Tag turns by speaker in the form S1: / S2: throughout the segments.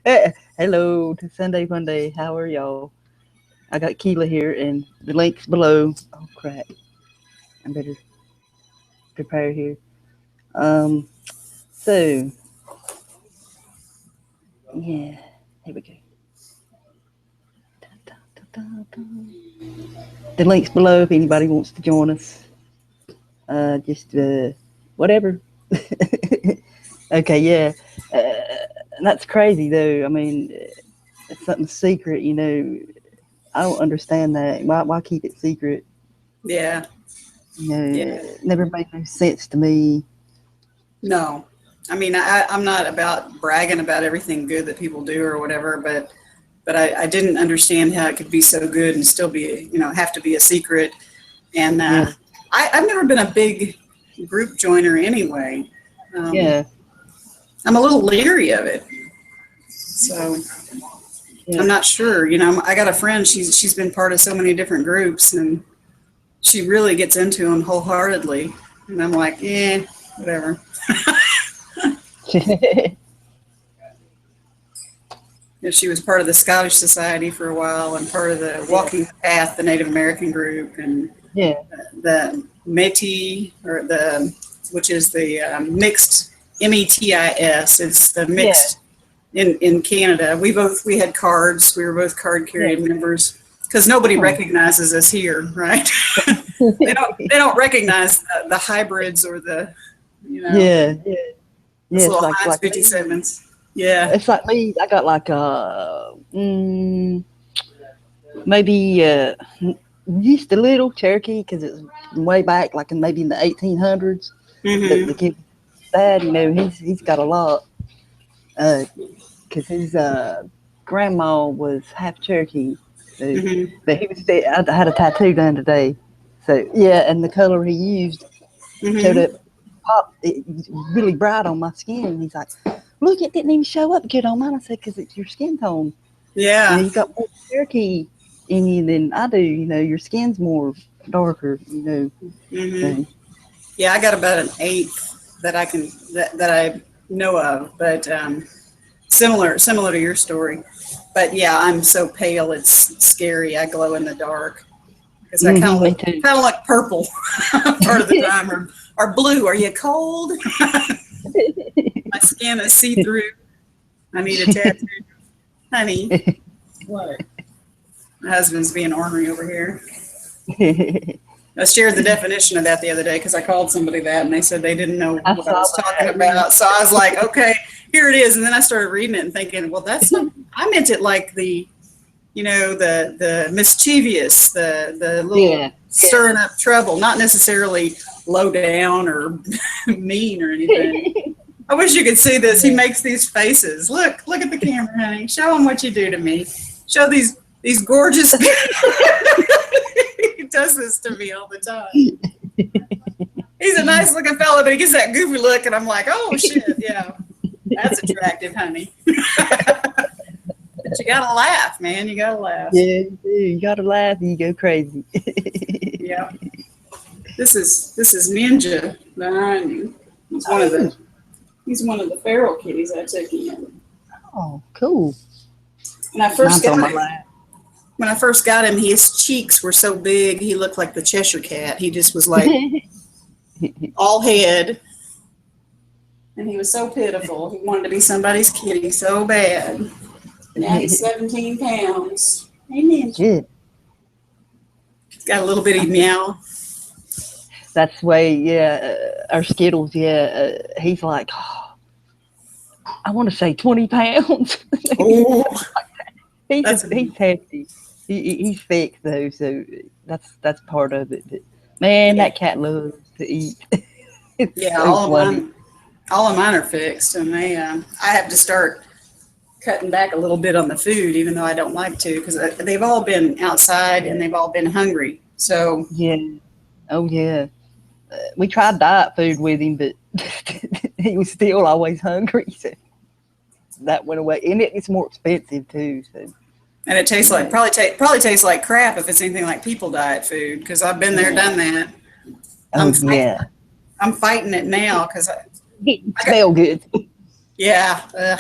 S1: Hello to Sunday Monday. How are y'all? I got Keela here, and the links below. Oh crap! I better prepare here. Um. So yeah, here we go. Da, da, da, da. The links below if anybody wants to join us. Just whatever. Okay, yeah. That's crazy though. I mean, it's something secret. I don't understand that. Why keep it secret?
S2: Yeah, yeah.
S1: It never made no sense to me.
S2: No, I mean, I'm not about bragging about everything good that people do or whatever, but I didn't understand how it could be so good and still be, have to be a secret. And
S1: Yeah,
S2: I've never been a big group joiner anyway. Um,
S1: yeah,
S2: I'm a little leery of it, so
S1: yeah.
S2: I'm not sure. I got a friend. She's been part of so many different groups, and she really gets into them wholeheartedly. And I'm like, yeah, whatever. She was part of the Scottish Society for a while and part of the
S1: Yeah,
S2: Walking the Path, the Native American group, and
S1: yeah,
S2: the Métis, which is the mixed METIS. It's the
S1: yeah,
S2: mixed in Canada. We had cards. We were both card
S1: yeah.
S2: carrying members because nobody
S1: Oh,
S2: recognizes us here, right? They don't recognize the hybrids or the
S1: yeah, yeah, yeah.
S2: those
S1: It's
S2: little
S1: like
S2: Heinz
S1: me.
S2: 57s. Yeah.
S1: It's like me. I got like maybe just a little Cherokee because it's way back, like in maybe in the 1800s. The
S2: Hmm.
S1: kid dad, he's got a lot because his grandma was half Cherokee. So,
S2: Hmm.
S1: but I had a tattoo done today. So yeah, and the color he used showed
S2: Hmm.
S1: up, pop it, really bright on my skin. He's like, "Look, it didn't even show up good on mine." I said, "Because it's your skin tone.
S2: Yeah.
S1: You got more Cherokee in you than I do. Your skin's more darker.
S2: Hmm.
S1: So
S2: Yeah, I got about an eighth that I know of, but similar to your story. But yeah, I'm so pale it's scary. I glow in the dark because I kind of
S1: me
S2: look
S1: too.
S2: kind of like purple part of the time, or blue. Are you cold? My skin is see through. I need a tattoo, honey. What? My husband's being ornery over here. I shared the definition of that the other day because I called somebody that and they said they didn't know
S1: I
S2: what I
S1: saw
S2: was talking
S1: that. Yeah.
S2: about. So I was like, okay, here it is. And then I started reading it and thinking, well, that's not, I meant it like the mischievous, the little
S1: Yeah.
S2: stirring up trouble, not necessarily low down or mean or anything. I wish you could see this. He
S1: Yeah.
S2: makes these faces. Look at the camera, honey. Show them what you do to me. Show these gorgeous. He does this to me all the time. He's a nice looking fella, but he gets that goofy look, and I'm like, oh shit, yeah, that's attractive, honey. But you gotta laugh, man. You gotta laugh.
S1: Yeah, you do. You gotta laugh and you go crazy.
S2: Yeah. This is Ninja behind you. He's one of
S1: Oh,
S2: the he's one of the feral kitties I took in.
S1: oh, cool.
S2: When I first
S1: Mine's on
S2: got
S1: my
S2: him,
S1: lap.
S2: when I first got him, his cheeks were so big, he looked like the Cheshire Cat. He just was like all head, and he was so pitiful. He wanted to be somebody's kitty so bad. Now he's 17 pounds. Hey, Ninja.
S1: Shit.
S2: He's got a little bitty meow.
S1: That's way, yeah. Our Skittles, yeah. He's like, I want to say 20 pounds.
S2: Oh, that's
S1: He's hefty. He's thick though, so that's part of it. But man,
S2: yeah,
S1: that cat loves to eat. It's
S2: yeah.
S1: so funny.
S2: All of mine are fixed, and I have to start cutting back a little bit on the food, even though I don't like to, because they've all been outside and they've all been hungry. So
S1: Yeah. Oh yeah. We tried diet food with him, but he was still always hungry. So that went away, and it's more expensive too. So
S2: and it tastes like
S1: yeah.
S2: probably tastes like crap if it's anything like people diet food, because I've been there,
S1: Yeah.
S2: done that. I'm
S1: Oh
S2: fighting,
S1: yeah.
S2: I'm fighting it now because
S1: He
S2: I got
S1: smell good.
S2: yeah. Ugh.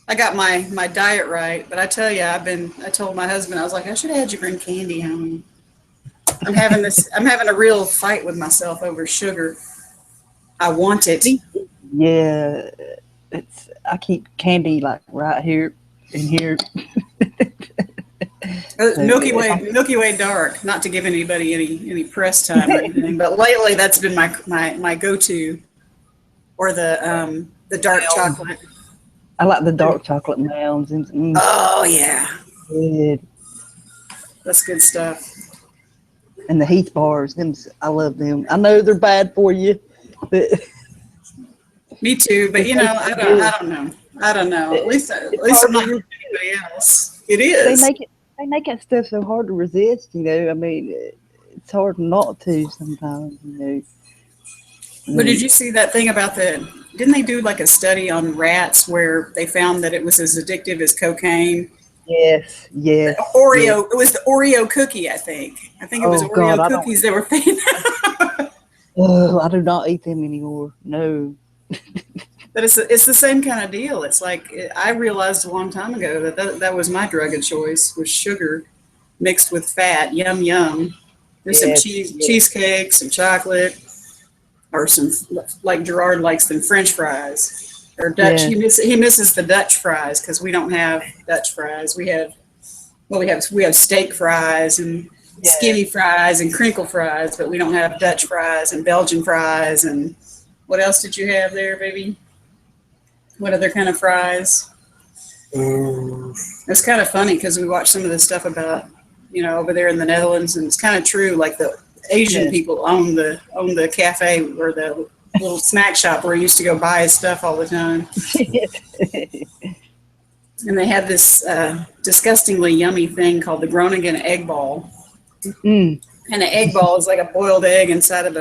S2: I got my diet right, but I tell you, I told my husband, I was like, I should have had you bring candy home. I'm having a real fight with myself over sugar. I want it.
S1: Yeah, I keep candy like right here and here.
S2: Milky Way Dark. Not to give anybody any press time or anything, but lately that's been my go-to, or the dark chocolate.
S1: I like the dark chocolate mounds and
S2: Oh yeah,
S1: good.
S2: that's good stuff.
S1: And the Heath bars, I love them. I know they're bad for you, but
S2: Me too, but I don't know. At least I'm not hurting anybody else. It is.
S1: They make that stuff so hard to resist. I mean, it's hard not to sometimes.
S2: But did you see that thing about didn't they do like a study on rats where they found that it was as addictive as cocaine?
S1: Yes.
S2: Oreo. Yes. It was the Oreo cookie, I think. I think it was Oreo cookies they were feeding.
S1: Oh, I do not eat them anymore. No.
S2: But it's the same kind of deal. It's like I realized a long time ago that was my drug of choice, was sugar mixed with fat. Yum yum. There's some cheesecake, some chocolate, or some, like Gerard likes them, French fries. Or Dutch. Yeah. He misses the Dutch fries because we don't have Dutch fries. We have steak fries and skinny fries and crinkle fries, but we don't have Dutch fries and Belgian fries. And what else did you have there, baby? What other kind of fries? It's kind of funny because we watched some of the stuff about over there in the Netherlands, and it's kind of true. Like the Asian people own the cafe or the little snack shop where I used to go buy his stuff all the time. And they had this disgustingly yummy thing called the Groningen egg ball. And an egg ball is like a boiled egg inside of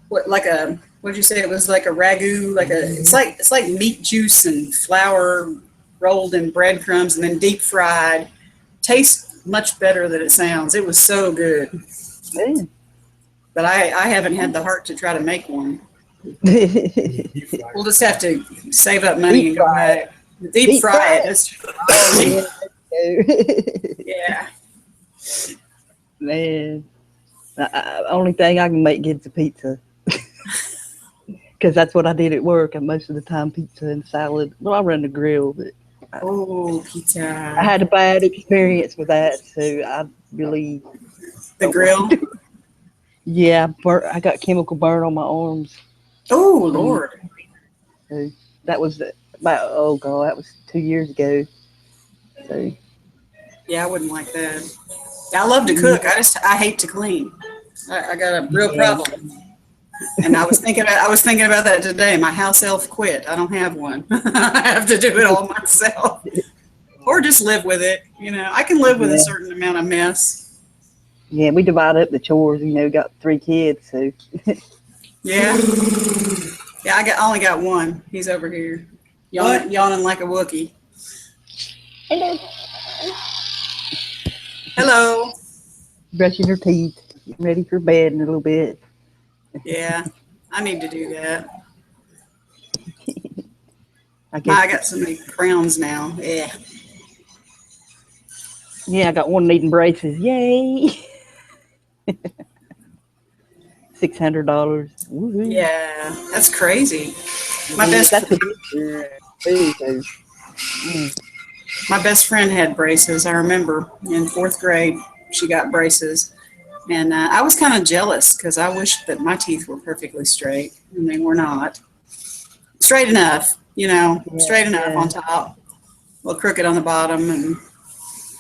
S2: what'd you say? It was like a ragu, it's like meat juice and flour rolled in breadcrumbs and then deep fried. Tastes much better than it sounds. It was so good. But I haven't had the heart to try to make one. We'll just have to save up money and go back. Deep fry it. Yeah.
S1: Man, the only thing I can make good is a pizza. Because that's what I did at work, and most of the time pizza and salad. Well, I run the grill, but
S2: pizza.
S1: I had a bad experience with that, so I really
S2: the grill.
S1: Yeah, I got chemical burn on my arms.
S2: Oh Lord!
S1: So that was about that was 2 years ago. So
S2: yeah, I wouldn't like that. I love to cook. I hate to clean. I got a real problem. And I was thinking about that today. My house elf quit. I don't have one. I have to do it all myself, or just live with it. I can live with a certain amount of mess.
S1: Yeah, we divide up the chores. Got 3 kids, so.
S2: Yeah. I only got one. He's over here, yawning like a Wookiee. Hello.
S1: Brushing her teeth, getting ready for bed in a little bit.
S2: Yeah, I need to do that.
S1: I
S2: got so many crowns now. Yeah.
S1: Yeah, I got one needing braces. Yay! $600. Woo-hoo.
S2: Yeah, that's crazy. My best friend had braces. I remember in 4th grade, she got braces. And I was kind of jealous because I wished that my teeth were perfectly straight, and they were not. Straight enough, straight enough on top, a little crooked on the bottom. And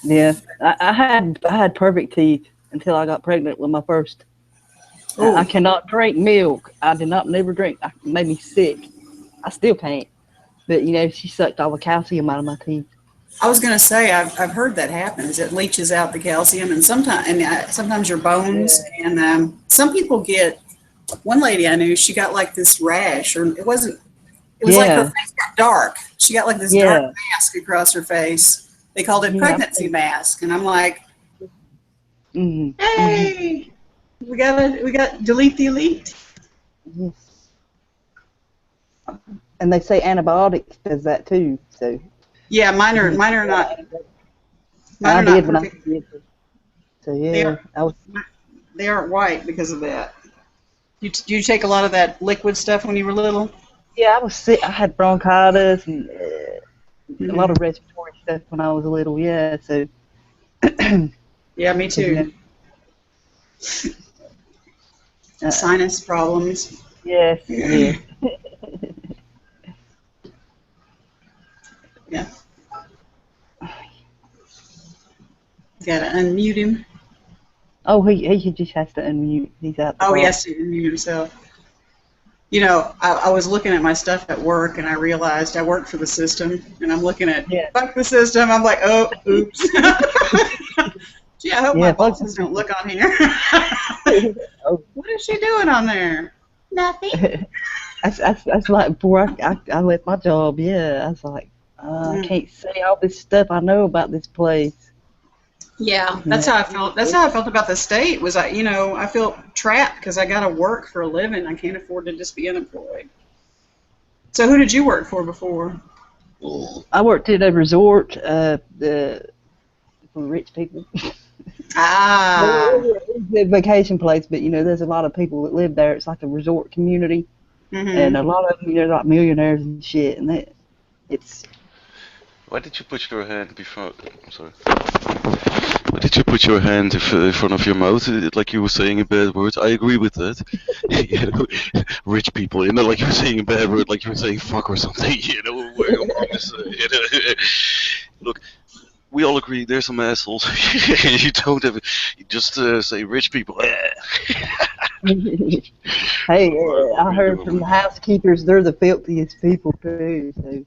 S1: yeah, I had perfect teeth until I got pregnant with my first. I cannot drink milk. I did not never drink. It made me sick. I still can't. But she sucked all the calcium out of my teeth.
S2: I was going to say, I've heard that happens. It leaches out the calcium, and sometimes your bones. Yeah. And some people get. One lady I knew, she got like this rash, or it was like her face got dark. She got like this dark mask across her face. They called it pregnancy mask, and I'm like, hey, we got delete the elite.
S1: Yes. And they say antibiotics does that too. So.
S2: Yeah, mine are not. Mine
S1: I
S2: are not
S1: did when I was
S2: perfect.
S1: a kid. So
S2: They
S1: yeah,
S2: are
S1: I was.
S2: they aren't white because of that. Do you take a lot of that liquid stuff when you were little?
S1: Yeah, I was sick. I had bronchitis and a lot
S2: Hmm.
S1: of respiratory stuff when I was little. Yeah, so
S2: Yeah, me
S1: because
S2: too. Sinus problems.
S1: yes,
S2: Yeah.
S1: yes.
S2: Gotta unmute him.
S1: Oh, he just has to unmute. He's out the
S2: Oh, he
S1: box.
S2: has to unmute himself. You know, I was looking at my stuff at work and I realized I work for the system and I'm looking at
S1: Yeah,
S2: fuck the system. I'm like, oh, oops. Gee, I hope my
S1: yeah. Fuck
S2: bosses don't look on here.
S1: oh,
S2: What is she doing on there? Nothing.
S1: that's like before I left my job. Yeah, I was like, I
S2: Mm.
S1: can't say all this stuff I know about this place.
S2: Yeah, that's
S1: Yeah,
S2: how I felt. That's how I felt about the state. Was I felt trapped because I got to work for a living. I can't afford to just be unemployed. So who did you work for before?
S1: I worked at a resort. For rich people.
S2: Ah.
S1: It's a vacation place, but there's a lot of people that live there. It's like a resort community, and
S2: Mhm.
S1: a lot of them, they're like millionaires and shit. And it's
S3: Why did you put your hand before? I'm sorry. Why did you put your hand in front of your mouth, like you were saying a bad word? I agree with that. You know, rich people, like you were saying a bad word, like you were saying fuck or something. Look, we all agree there's some assholes. You don't have, you just say rich people.
S1: hey,
S3: What
S1: I
S3: are you
S1: heard
S3: doing,
S1: from the
S3: man?
S1: housekeepers they're the filthiest people too. So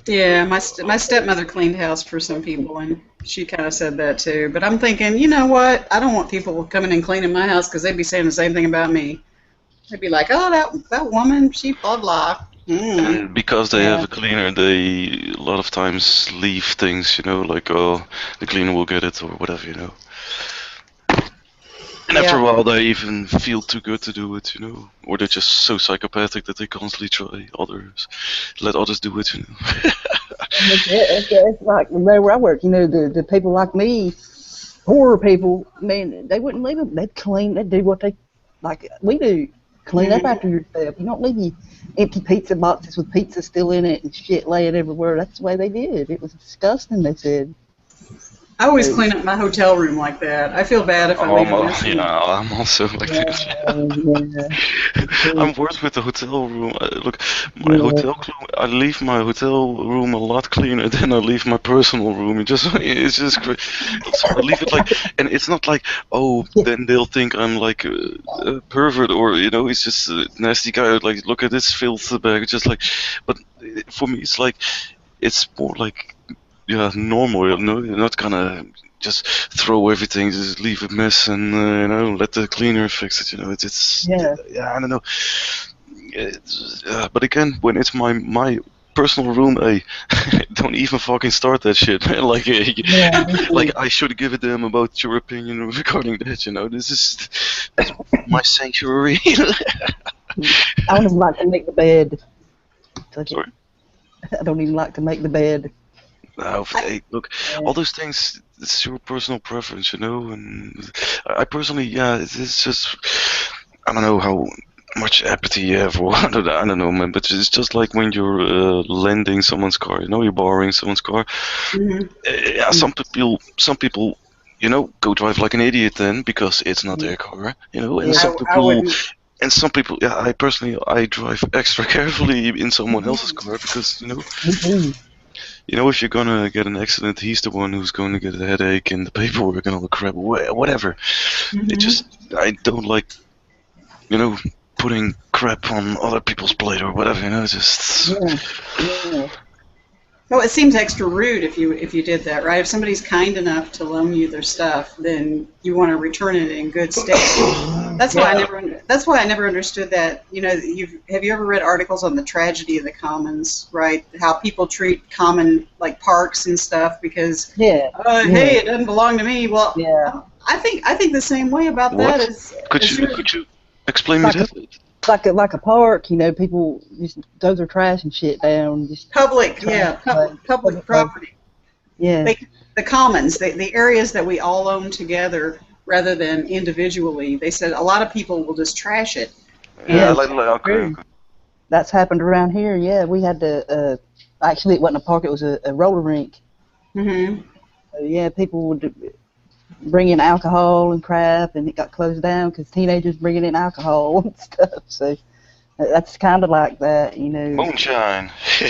S2: Yeah, my stepmother cleaned house for some people, and she kind of said that too. But I'm thinking, you know what? I don't want people coming and cleaning my house because they'd be saying the same thing about me. They'd be like, "Oh, that woman, she blah blah." Mm.
S3: And because they have
S1: yeah,
S3: a cleaner, they a lot of times leave things, like, oh, the cleaner will get it or whatever. And after
S2: Yeah.
S3: a while, they even feel too good to do it. Or they're just so psychopathic that they constantly let others do it.
S1: it's like there where I work. The people like me, poorer people, man, they wouldn't leave them. They'd clean. They'd do what they like we do. Clean up
S2: Mhm.
S1: after yourself. You don't leave you empty pizza boxes with pizza still in it and shit laying everywhere. That's the way they did. It was disgusting. They said.
S2: I always
S1: So,
S2: clean up my hotel room like that. I feel bad if I
S3: Oh,
S2: leave a mess in.
S3: I'm also like this.
S1: yeah,
S3: I'm worse with the hotel room. Look, my
S1: yeah,
S3: I leave my hotel room a lot cleaner than I leave my personal room. It's just so I leave it like, and it's not like, oh,
S1: yeah,
S3: then they'll think I'm like a pervert, or it's just a nasty guy. Like, look at this filth bag. Just like, but for me, it's more like, yeah, normal. You're not gonna just throw everything, just leave a mess, and let the cleaner fix it. It's
S1: yeah.
S3: yeah, I don't know. But again, when it's my personal room, I don't even fucking start that shit. Like,
S1: Yeah, me
S3: like
S1: too.
S3: I should give a damn about your opinion regarding that. This is my sanctuary.
S1: I don't even like to make the bed. Fuck it.
S3: Sorry.
S1: I don't even like to make the bed.
S3: No,
S2: I,
S3: hey, look,
S1: Yeah,
S3: all those things, it's your personal preference. And I personally, yeah, it's just, I don't know how much empathy you have, or I don't know, man, but it's just like when you're lending someone's car, you're borrowing someone's car.
S2: mhm.
S3: Yeah, some people, go drive like an idiot then because it's not their car, and
S1: yeah,
S2: I wouldn't.
S3: some people, yeah, I drive extra carefully in someone else's car because,
S1: me too.
S3: if you're gonna get an accident, he's the one who's going to get a headache and the paperwork and all the crap, whatever. It
S2: Mhm.
S3: just, I don't like, putting crap on other people's plate or whatever. Just.
S1: Yeah, yeah,
S2: Well, it seems extra rude if you did that, right? If somebody's kind enough to loan you their stuff, then you want to return it in good state. That's why I
S1: yeah.
S2: never understood that. Have you ever read articles on the tragedy of the commons, right? How people treat common like parks and stuff because,
S1: Yeah,
S2: hey,
S1: yeah,
S2: it doesn't belong to me. Well,
S1: yeah.
S2: I think the same way about that
S3: What?
S2: as
S3: Could
S2: as
S3: you
S2: yours.
S3: could you explain me
S1: Like a
S3: that?
S1: like a park, you know, people just throw their trash and shit down. Just
S2: Public,
S1: try
S2: yeah,
S1: to play.
S2: public property.
S1: Yeah.
S2: The commons, the areas that we all own together rather than individually. They said a lot of people will just trash it.
S3: Yeah,
S1: Yeah,
S3: like okay.
S1: true. That's happened around here. Yeah, we had to. Actually, it wasn't a park; it was a roller rink.
S2: Mm-hmm.
S1: So, yeah, people would bring in alcohol and crap, and it got closed down because teenagers bringing in alcohol and stuff. So that's kind of like that, you know.
S3: Moonshine. You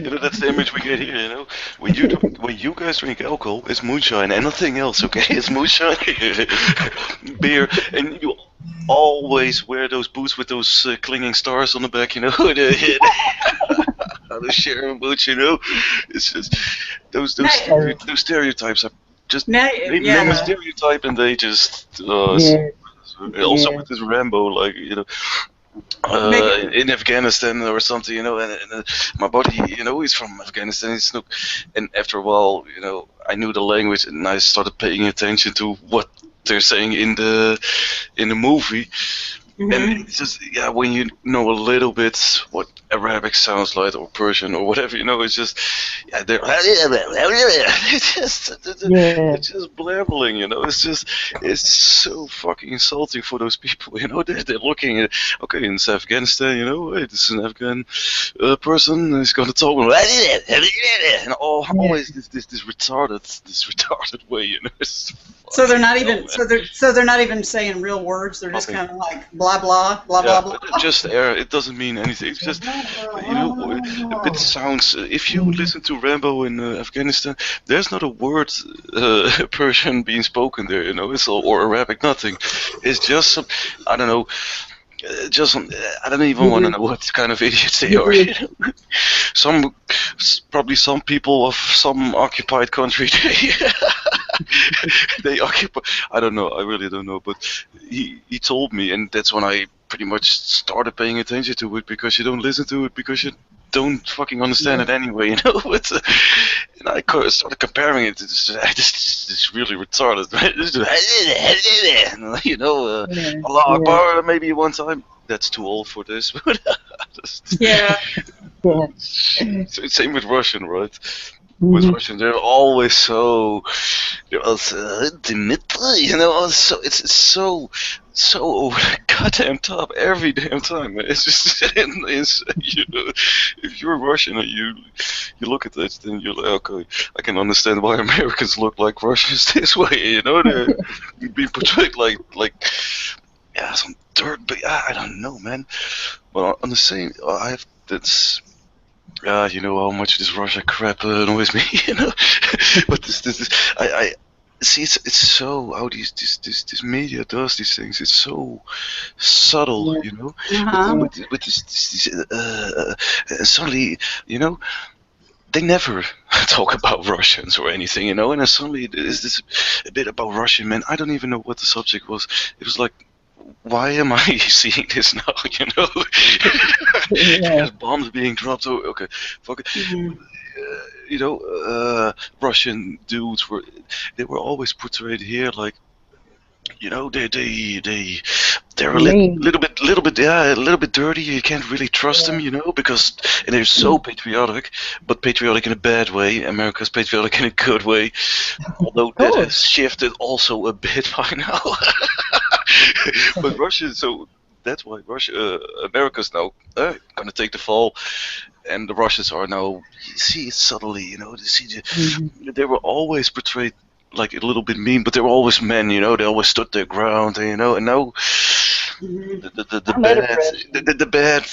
S3: know, that's the image we get here. You know, when you guys drink alcohol, it's moonshine and nothing else. Okay, it's moonshine, beer, and you always wear those boots with those clinging stars on the back. You know, the Sharon boots. You know, it's just those stereotypes are just name a stereotype, and they just also with this Rambo, like, you know, in Afghanistan or something, you know, and my buddy, you know, he's from Afghanistan, and after a while, you know, I knew the language, and I started paying attention to what they're saying in the movie. Mm-hmm. And it's just, yeah, when you know a little bit what Arabic sounds like, or Persian, or whatever, you know, it's just, yeah, they're, it's just blabbling, you know, it's so fucking insulting for those people, you know, they're looking at, okay, in Afghanistan, you know, hey, this is an Afghan person who's gonna talk, and always this retarded way, you know.
S2: So they're not even they're not even saying real words. They're just kind of like blah blah blah blah blah.
S3: Just air. It doesn't mean anything. It's just, you know, it sounds. If you listen to Rambo in Afghanistan, there's not a word Persian being spoken there. You know, it's all, or Arabic, nothing. It's just some, I don't know. I don't even want to know what kind of idiots they are. You know? Probably some people of some occupied country. They occupy. I don't know. I really don't know. But he told me, and that's when I pretty much started paying attention to it, because you don't listen to it because you don't fucking understand it anyway. You know. And I started comparing it. It's really retarded. And, you know, Allah Akbar maybe one time. That's too old for this.
S2: Yeah.
S3: Same with Russian, right? With Russian, they're always so, you know, so it's so over the goddamn top every damn time. It's just, you know, if you're Russian and you look at that, then you're like, okay, I can understand why Americans look like Russians this way. You know, they're being portrayed like yeah, some dirt, but I don't know, man. But on the same, I have this. You know how much this Russia crap annoys me, you know. But this, I see. It's so how this media does these things. It's so subtle, you know. With this suddenly, you know, they never talk about Russians or anything, you know. And then suddenly there's this a bit about Russian men. I don't even know what the subject was. It was like, why am I seeing this now? You know, there's bombs being dropped. Oh, okay, fuck it. You know, Russian dudes were always portrayed here like, you know, they're a little bit dirty. You can't really trust them, you know, because and they're so patriotic, but patriotic in a bad way. America's patriotic in a good way, although that has shifted also a bit by now. But Russia, so that's why America's now gonna take the fall, and the Russians are now. You see it subtly, you know. They were always portrayed like a little bit mean, but they were always men, you know. They always stood their ground, you know. And now the bad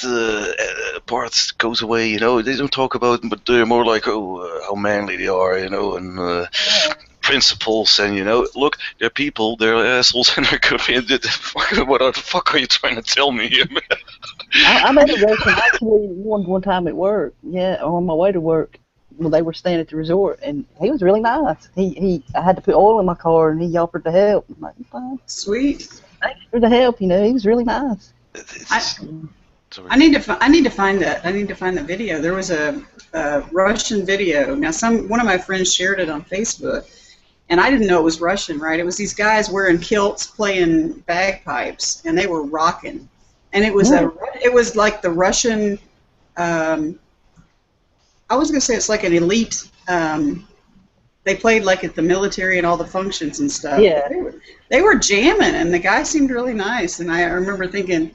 S3: parts goes away, you know. They don't talk about them, but they're more like, how manly they are, you know, and principles, and you know, look, they're people, they're assholes, and they're good. What the fuck are you trying to tell me here, man?
S1: I met a Russian actually one time at work. Yeah, on my way to work. Well, they were staying at the resort, and he was really nice. I had to put oil in my car, and he offered to help. I'm like, fine.
S2: Sweet.
S1: Thanks for the help. You know, he was really nice.
S2: I need to find that. I need to find the video. There was a Russian video. Now, one of my friends shared it on Facebook, and I didn't know it was Russian, right? It was these guys wearing kilts playing bagpipes, and they were rocking. And it was it was like the Russian. I was going to say it's like an elite. They played like at the military and all the functions and stuff.
S1: Yeah.
S2: They were jamming, and the guy seemed really nice. And I remember thinking,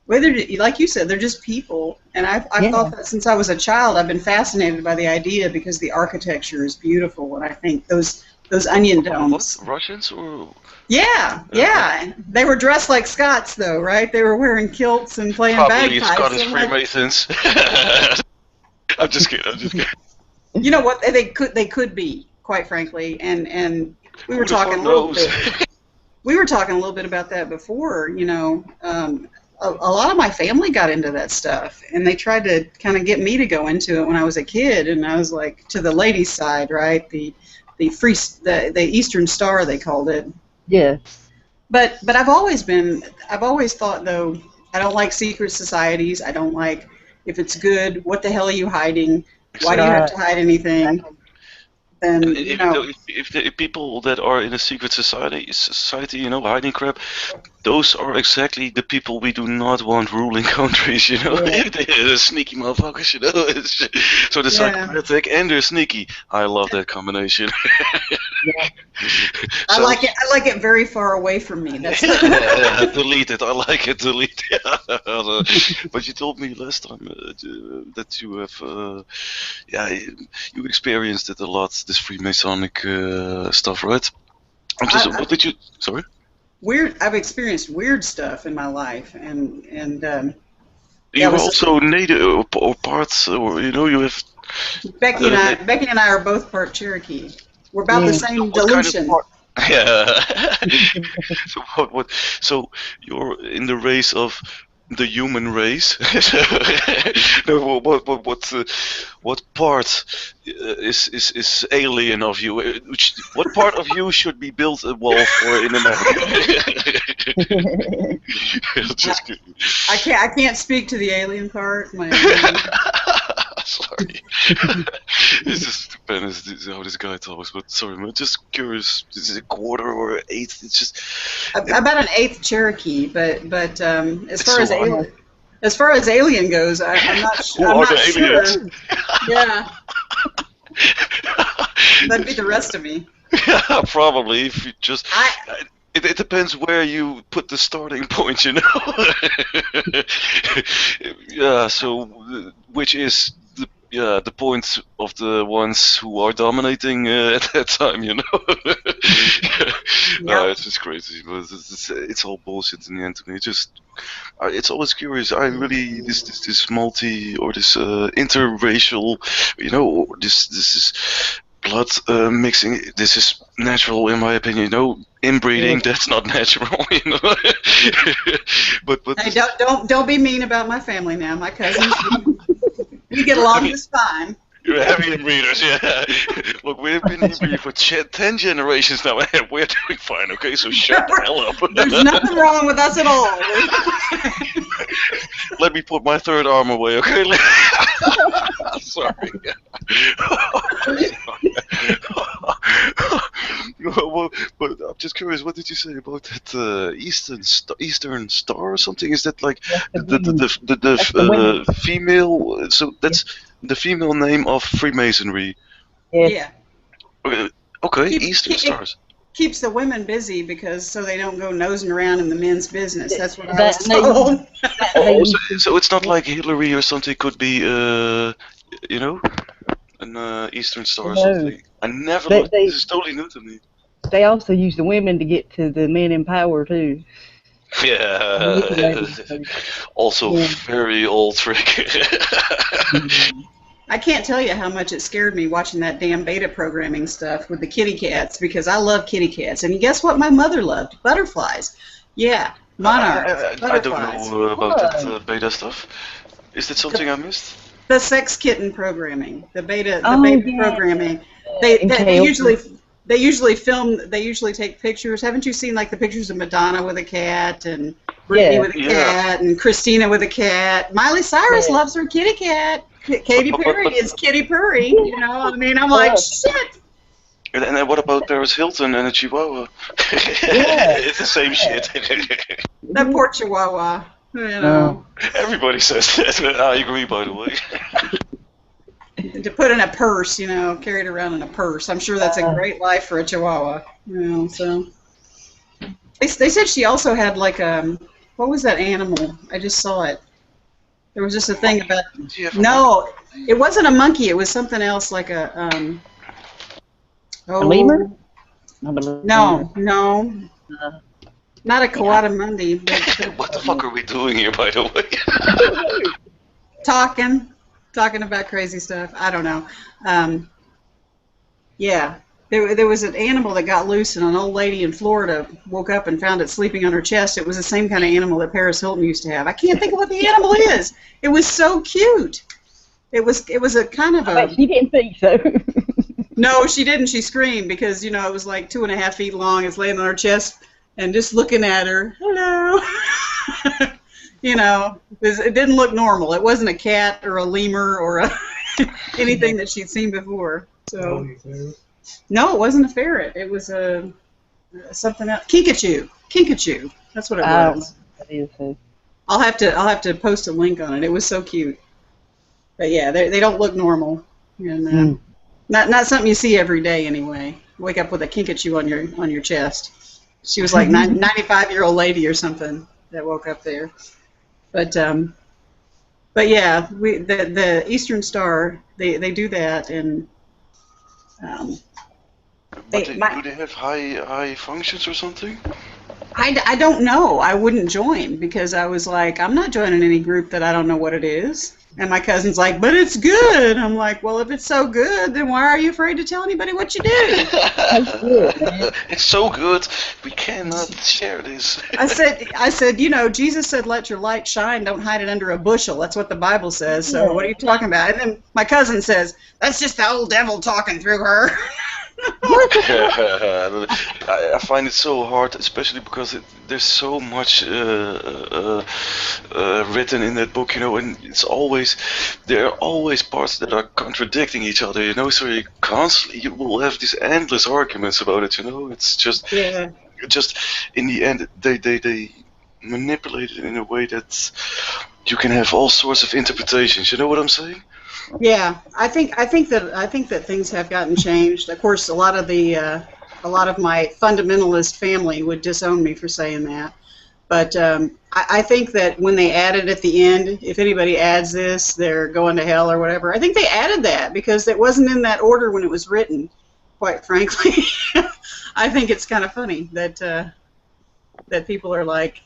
S2: whether like you said, they're just people. And I've thought that since I was a child. I've been fascinated by the idea because the architecture is beautiful, and I think those onion domes.
S3: Russians or?
S2: Yeah. They were dressed like Scots, though, right? They were wearing kilts and playing
S3: Probably
S2: bagpipes.
S3: Scottish Freemasons. I'm just kidding.
S2: You know what? They could be, quite frankly, and we were talking a little bit. We were talking a little bit about that before. You know, a lot of my family got into that stuff, and they tried to kind of get me to go into it when I was a kid, and I was like to the ladies' side, right? The Eastern Star, they called it.
S1: Yeah.
S2: But I've always thought, though, I don't like secret societies. I don't like, if it's good, what the hell are you hiding? Why do you have to hide anything? Then, you know.
S3: If the people that are in a secret society, you know, hiding crap, those are exactly the people we do not want ruling countries, you know.
S1: Yeah.
S3: They're sneaky motherfuckers, you know. So they're psychotic and they're sneaky. I love that combination.
S1: Yeah.
S2: I like it very far away from me. That's
S3: delete it. I like it. Delete it. But you told me last time that you have, you experienced it a lot. This Freemasonic stuff, right? What did you? Sorry.
S2: I've experienced weird stuff in my life, and
S3: you were also native or parts, or you know, you have.
S2: Becky and I are both part Cherokee. We're about the same dilution.
S3: So what? So you're in the race of the human race. No, what part is alien of you? What part of you should be built a wall for in America? Just kidding.
S2: I can't speak to the alien part.
S3: Sorry. It's just depends how this guy talks, but sorry, I'm just curious. Is it a quarter or an eighth? It's just
S2: about an eighth Cherokee, but as far as alien goes, I'm not sure. Yeah, that'd be the rest of me.
S3: Yeah, probably. If you just. It depends where you put the starting point, you know. Yeah. So, which is the point of the ones who are dominating at that time, you know. No, it's just crazy, but it's all bullshit in the end to me. It's always curious. I really this multi or this interracial, you know, this is blood mixing. This is natural in my opinion. You know, inbreeding, that's not natural, you know. but
S2: hey, don't be mean about my family now. My cousins, we get along just fine.
S3: You're heavy inbreeders, yeah. Look, we've been inbreeding for 10 generations now, and we're doing fine, okay? So shut the hell up.
S2: There's nothing wrong with us at all.
S3: Let me put my third arm away, okay? Sorry. Well, but I'm just curious, what did you say about that Eastern Star or something? Is that like the female? So that's the female name of Freemasonry.
S2: Yeah.
S3: Okay, Eastern Stars.
S2: Keeps the women busy so they don't go nosing around in the men's business. That's what I was told.
S3: So it's not like Hillary or something could be, you know, an Eastern Star or something. I never looked. This is totally new to me.
S1: They also use the women to get to the men in power too.
S3: Yeah. Also, very old trick.
S2: I can't tell you how much it scared me watching that damn beta programming stuff with the kitty cats, because I love kitty cats. And guess what my mother loved? Butterflies. Yeah, monarchs.
S3: I don't know about that beta stuff. Is that something I missed?
S2: The sex kitten programming, the beta programming. They usually film. They usually take pictures. Haven't you seen like the pictures of Madonna with a cat and Britney with a cat and Christina with a cat? Miley Cyrus loves her kitty cat. Katy Perry is Kitty Purry. You know, I mean, I'm like, shit.
S3: And then what about Paris Hilton and a Chihuahua?
S1: Yeah.
S3: It's the same shit.
S2: That poor Chihuahua. You know,
S3: Everybody says that. I agree, by the way.
S2: to put in a purse, you know, carried around in a purse. I'm sure that's a great life for a Chihuahua. You know, so they said she also had like what was that animal? I just saw it. There was just a thing about. No, it wasn't a monkey. It was something else, like a.
S1: A lemur? Not a lemur.
S2: No. Not a coatimundi. But,
S3: What the fuck are we doing here, by the way?
S2: talking about crazy stuff. I don't know. Yeah, there was an animal that got loose, and an old lady in Florida woke up and found it sleeping on her chest. It was the same kind of animal that Paris Hilton used to have. I can't think of what the animal is. It was so cute. It was a kind of a.
S1: She didn't think so.
S2: No, she didn't. She screamed because, you know, it was like 2.5 feet long. It's laying on her chest and just looking at her. Hello. You know, it didn't look normal. It wasn't a cat or a lemur or anything that she'd seen before. So, no, it wasn't a ferret. It was something else. Kinkajou. That's what it was.
S1: That is so.
S2: I'll have to post a link on it. It was so cute. But yeah, they don't look normal. And not something you see every day anyway. Wake up with a kinkajou on your chest. She was like 95-year-old lady or something that woke up there. But yeah, the Eastern Star, they do that, and
S3: Do they have high functions or something?
S2: I don't know. I wouldn't join because I was like, I'm not joining any group that I don't know what it is. And my cousin's like, but it's good. I'm like, well, if it's so good, then why are you afraid to tell anybody what you do?
S3: It's so good. We cannot share this.
S2: I said, you know, Jesus said, let your light shine. Don't hide it under a bushel. That's what the Bible says. So what are you talking about? And then my cousin says, that's just the old devil talking through her.
S3: I find it so hard, especially because there's so much written in that book, you know, and there are always parts that are contradicting each other, you know, so you will have these endless arguments about it, you know. It's just just in the end they manipulate it in a way that you can have all sorts of interpretations, you know what I'm saying?
S2: Yeah, I think that things have gotten changed. Of course, a lot of my fundamentalist family would disown me for saying that, but I think that when they added at the end, if anybody adds this, they're going to hell or whatever. I think they added that because it wasn't in that order when it was written. Quite frankly, I think it's kind of funny that people are like,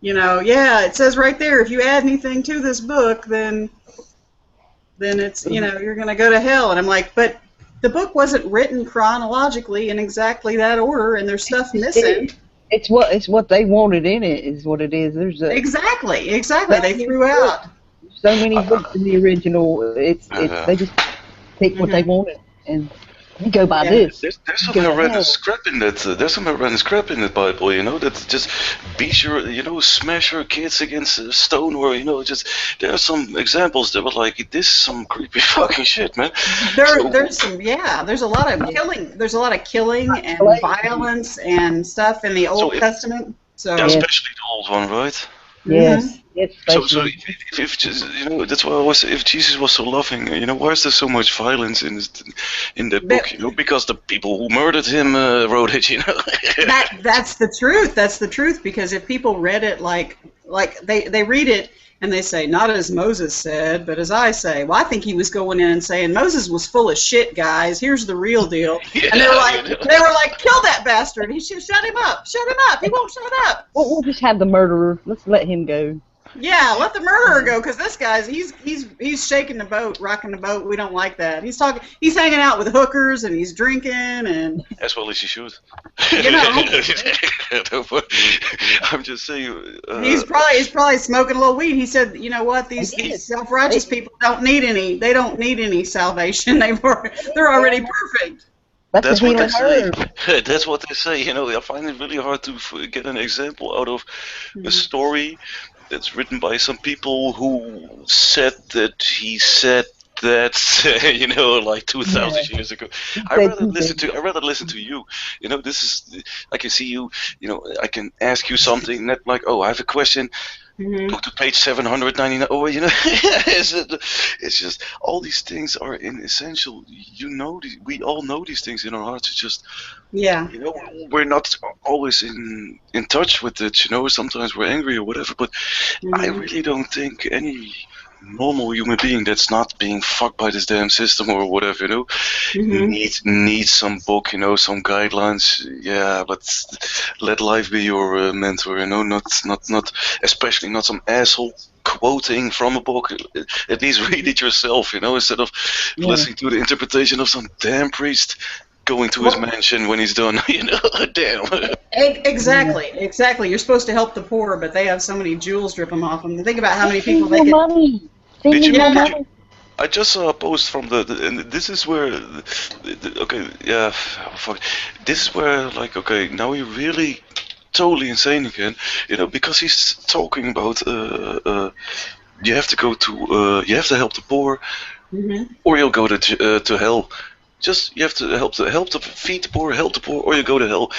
S2: you know, yeah, it says right there, if you add anything to this book, then it's, you know, you're going to go to hell. And I'm like, but the book wasn't written chronologically in exactly that order, and there's stuff missing.
S1: It's what they wanted in it is what it is. There's
S2: exactly. They threw out
S1: so many books in the original. They just pick what they wanted, and you go by this.
S3: There's some horrendous scrap in that. There's some horrendous scrap in that Bible, you know. That just smash your kids against a stone, or you know, just there are some examples that were like, this is some creepy fucking shit, man.
S2: There's a lot of killing. There's a lot of killing and violence and stuff in the Old Testament. So
S3: especially the old one, right?
S1: Yes.
S3: So if just, you know, that's why I always say, if Jesus was so loving, you know, why is there so much violence in that book? You know, because the people who murdered him wrote it. You know.
S2: That's the truth. That's the truth. Because if people read it like they read it and they say, not as Moses said, but as I say. Well, I think he was going in and saying, Moses was full of shit, guys. Here's the real deal. And they were like, kill that bastard. He should shut him up. Shut him up. He won't shut up.
S1: We'll just have the murderer. Let's let him go.
S2: Yeah, let the murderer go, because this guy's he's shaking the boat, rocking the boat. We don't like that. He's hanging out with hookers and he's drinking and.
S3: As well as he should.
S2: You know.
S3: I'm just saying.
S2: He's probably smoking a little weed. He said, you know what? These self-righteous people don't need any. They don't need any salvation. They're already perfect.
S3: That's what they say. That's what they say. You know, I find it really hard to get an example out of a story that's written by some people who said that he said that's like 2,000 years ago. I
S1: said
S3: rather listen
S1: 2,000.
S3: to I rather listen to you. This is I can see you. I can ask you something. Not like, oh, I have a question.
S2: Mhm.
S3: Go to page 799. Oh, it's just all these things are essential. We all know these things in our hearts. It's just
S2: Yeah.
S3: we're not always in touch with it. Sometimes we're angry or whatever. But I
S2: Mhm.
S3: really don't think any normal human being that's not being fucked by this damn system or whatever,
S2: Mhm.
S3: needs some book, some guidelines. Yeah, but let life be your mentor, not especially not some asshole quoting from a book. At least read it yourself, instead of
S1: Yeah.
S3: listening to the interpretation of some damn priest going to his
S2: Well,
S3: mansion when he's done. Damn.
S2: exactly. You're supposed to help the poor, but they have so many jewels dripping off them. Think about how many
S1: Send me
S2: people they
S1: more
S2: could.
S1: money. Send
S3: Did
S1: me
S3: you?
S1: more
S2: Yeah.
S3: Did you?
S1: money.
S3: I just saw a post from and this is where, okay, yeah, fuck, this is where, like, okay, now you're really totally insane again, because he's talking about, you have to go to, you have to help the poor,
S2: Mhm.
S3: or you'll go to hell. Just you have to help to feed help the poor, or you go to hell.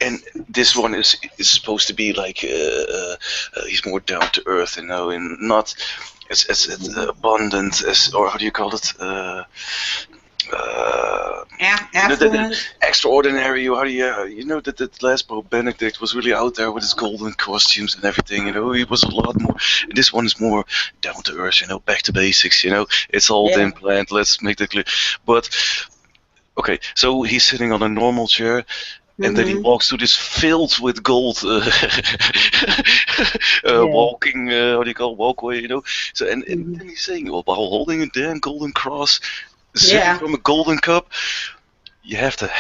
S3: And this one is supposed to be like he's more down to earth, and not as abundant as, or how do you call it? That
S2: Affluent.
S3: extraordinary. How do that last Pope Benedict was really out there with his golden costumes and everything. He was a lot more. This one is more down to earth. Back to basics. It's all
S2: Yeah.
S3: implant. Let's make that clear. But okay, so he's sitting on a normal chair. And then he
S2: Mhm.
S3: walks through this filled with gold
S1: Yeah.
S3: walking, what do you call it, walkway, So and
S1: Mhm.
S3: then he's saying, well, while holding a damn golden cross, sipping
S2: Yeah.
S3: from a golden cup, you have to,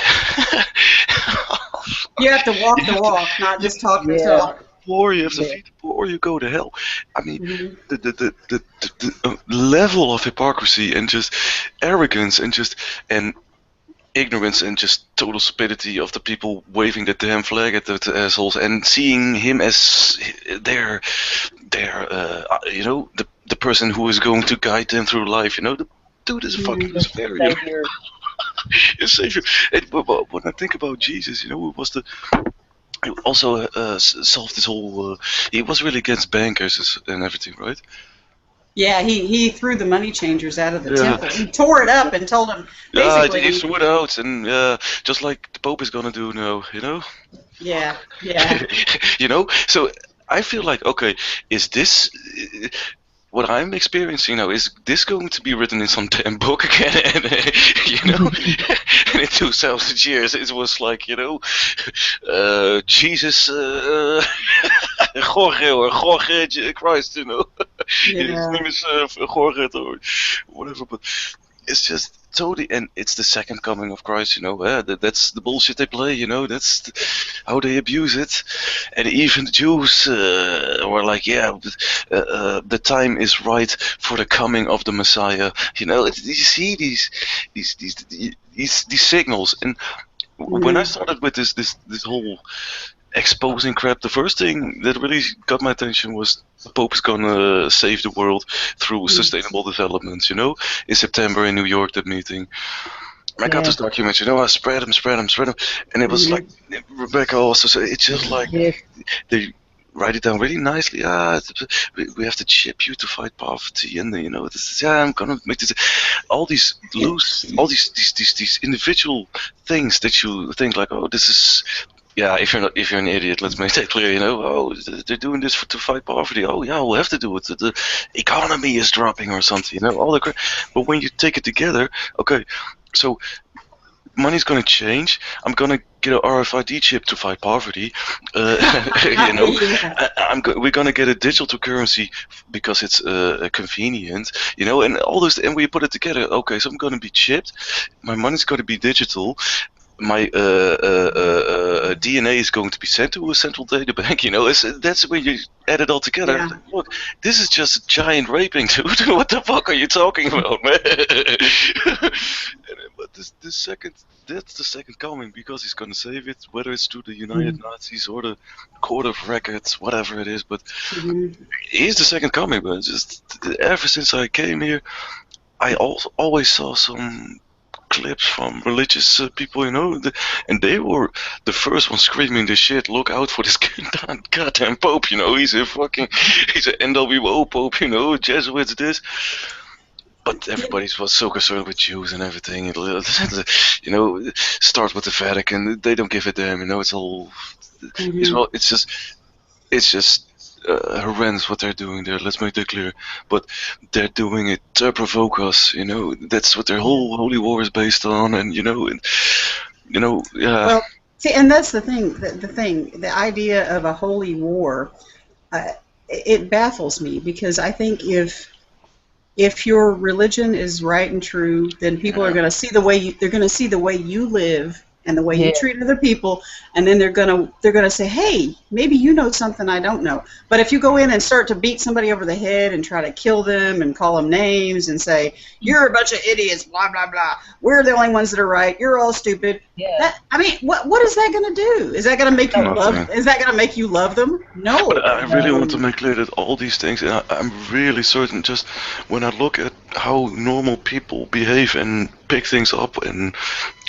S2: You have to walk
S3: you
S2: the
S3: have to,
S2: walk, not
S3: you
S2: just talk the
S1: Yeah.
S2: talk.
S3: poor, you have to
S1: Yeah.
S3: feed the poor, or you go to hell. I mean,
S2: Mhm.
S3: the level of hypocrisy and just arrogance and ignorance and just total stupidity of the people waving the damn flag at the assholes and seeing him as their the person who is going to guide them through life. The dude is a fucking
S2: Mhm.
S3: Lucifer,
S1: Savior.
S3: his savior. But when I think about Jesus, it was he also solved this whole. He was really against bankers and everything, right?
S2: Yeah, he threw the money changers out of the
S3: Yeah.
S2: temple. He tore it up and told them
S3: Yeah,
S2: basically.
S3: he threw it out, and just like the Pope is gonna do now,
S2: Yeah, yeah.
S3: So I feel like, okay, is this what I'm experiencing now? Is this going to be written in some damn book again? And and in 2,000 years, it was like, Jesus, Jorge or Jorge Christ, his
S2: Yeah.
S3: name is Jorge or whatever, but it's just totally, and it's the second coming of Christ, that's the bullshit they play, that's how they abuse it. And even the Jews were like, yeah, the time is right for the coming of the Messiah. You see these signals. And when I
S2: Mhm.
S3: started with this whole exposing crap, the first thing that really got my attention was the Pope is gonna save the world through sustainable development. In September in New York, that meeting. I got
S1: Yeah.
S3: this document, I spread them, and it was like Rebecca also said, it's just like
S1: Yes.
S3: they write it down really nicely. We have to chip you to fight poverty, and this is, I'm gonna make this. All these these individual things that you think like, oh, this is. Yeah, if you're an idiot, let's make that clear. Oh, they're doing this to fight poverty. Oh, yeah, we'll have to do it. The economy is dropping or something. All the crap. But when you take it together, okay, so money's going to change. I'm going to get an RFID chip to fight poverty.
S2: Yeah.
S3: We're going to get a digital currency because it's convenient, and all those. And we put it together. Okay, so I'm going to be chipped. My money's going to be digital. My DNA is going to be sent to a central data bank. That's when you add it all together.
S2: Yeah.
S3: Look, this is just a giant raping, dude. What the fuck are you talking about, man? But that's the second coming, because he's gonna save it, whether it's through the United Nazis or the Court of Records, whatever it is. But
S2: Mhm.
S3: he's the second coming, man. Just ever since I came here, I also always saw some clips from religious people, and they were the first one screaming this shit. Look out for this goddamn Pope, he's he's an NWO Pope, Jesuits this. But everybody was so concerned with Jews and everything. Start with the Vatican. They don't give a damn. It's all. It's just horrendous what they're doing there. Let's make that clear. But they're doing it to provoke us. That's what their whole holy war is based on. And yeah.
S2: Well, see, and that's the thing. The idea of a holy war, it baffles me, because I think if your religion is right and true, then people are going to see the way you live and the way you treat other people, and then they're gonna say, hey, maybe you know something I don't know. But if you go in and start to beat somebody over the head and try to kill them and call them names and say, you're a bunch of idiots, blah blah blah, we're the only ones that are right, you're all stupid. What is that gonna do? Is that gonna make you make you love them? No.
S3: But I really want to make clear that all these things, and I'm really certain, just when I look at how normal people behave and pick things up, and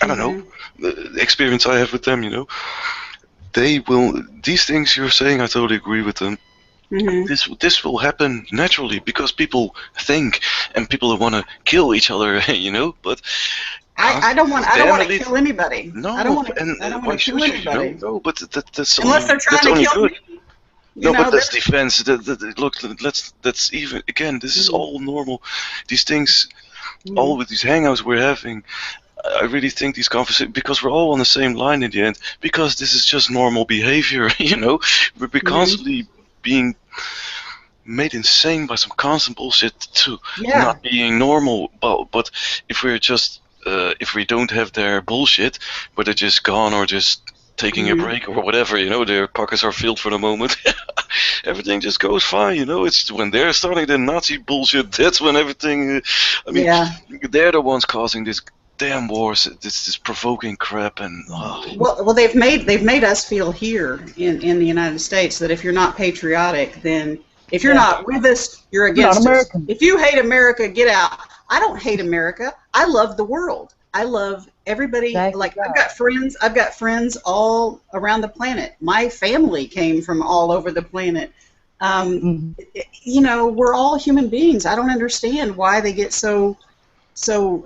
S3: I don't know, the experience I have with them, they will, these things you're saying, I totally agree with them. This will happen naturally because people think and people want to kill each other, but
S2: I don't want to kill anybody.
S3: No,
S2: I don't want to kill anybody.
S3: No, but that's
S2: unless they're trying to kill me.
S3: No, but that's defense. Look, that's even again. This is all normal. These things, all with these hangouts we're having. I really think these conversations, because we're all on the same line in the end, because this is just normal behavior, We're constantly being made insane by some constant bullshit to not being normal. But if we're just, if we don't have their bullshit, but they're just gone or just taking a break or whatever, their pockets are filled for the moment, everything just goes fine, It's when they're starting the Nazi bullshit, that's when everything, they're the ones causing this damn wars, this provoking crap, and
S2: well, they've made us feel here in the United States that if you're not patriotic, then if you're not with us, you're against us. If you hate America, get out. I don't hate America. I love the world. I love everybody. Like I've got friends all around the planet. My family came from all over the planet. We're all human beings. I don't understand why they get so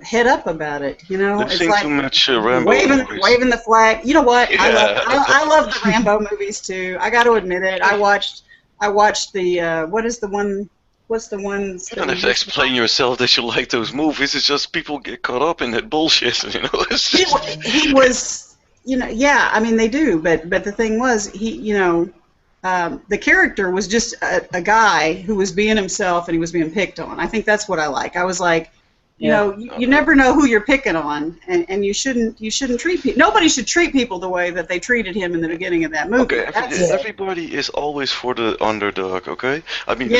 S2: head up about it,
S3: It's like
S2: too
S3: much Rambo
S2: waving the flag. You know what? Yeah. I love the Rambo movies too. I got to admit it. I watched the what's the one?
S3: You don't have to explain yourself that you like those movies. It's just people get caught up in that bullshit. It's just...
S2: He was, I mean they do, but the thing was the character was just a guy who was being himself and he was being picked on. I think that's what I like. I was like, you never know who you're picking on, and you shouldn't treat people. Nobody should treat people the way that they treated him in the beginning of that movie.
S3: Okay, everybody is always for the underdog. Okay, I mean,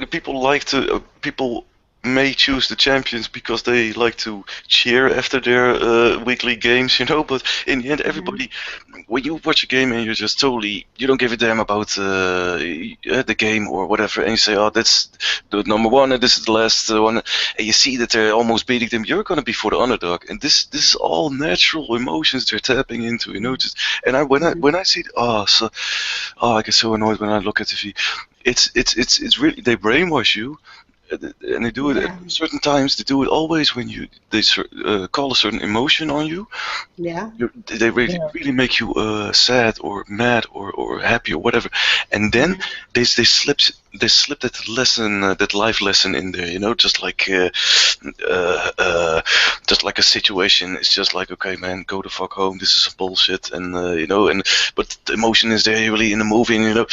S3: people like to people may choose the champions because they like to cheer after their weekly games, but in the end, everybody, when you watch a game and you're just totally, you don't give a damn about the game or whatever, and you say, oh, that's the number one and this is the last one, and you see that they're almost beating them, you're going to be for the underdog, and this is all natural emotions they're tapping into, and when I see, I get so annoyed when I look at TV. It's really, they brainwash you. And they do it at certain times. They do it always when they call a certain emotion on you.
S2: Yeah.
S3: They really make you sad or mad or happy or whatever, and then they slip that lesson, that life lesson in there. Just like a situation. It's just like, okay, man, go the fuck home. This is bullshit, and but the emotion is there really in the movie, and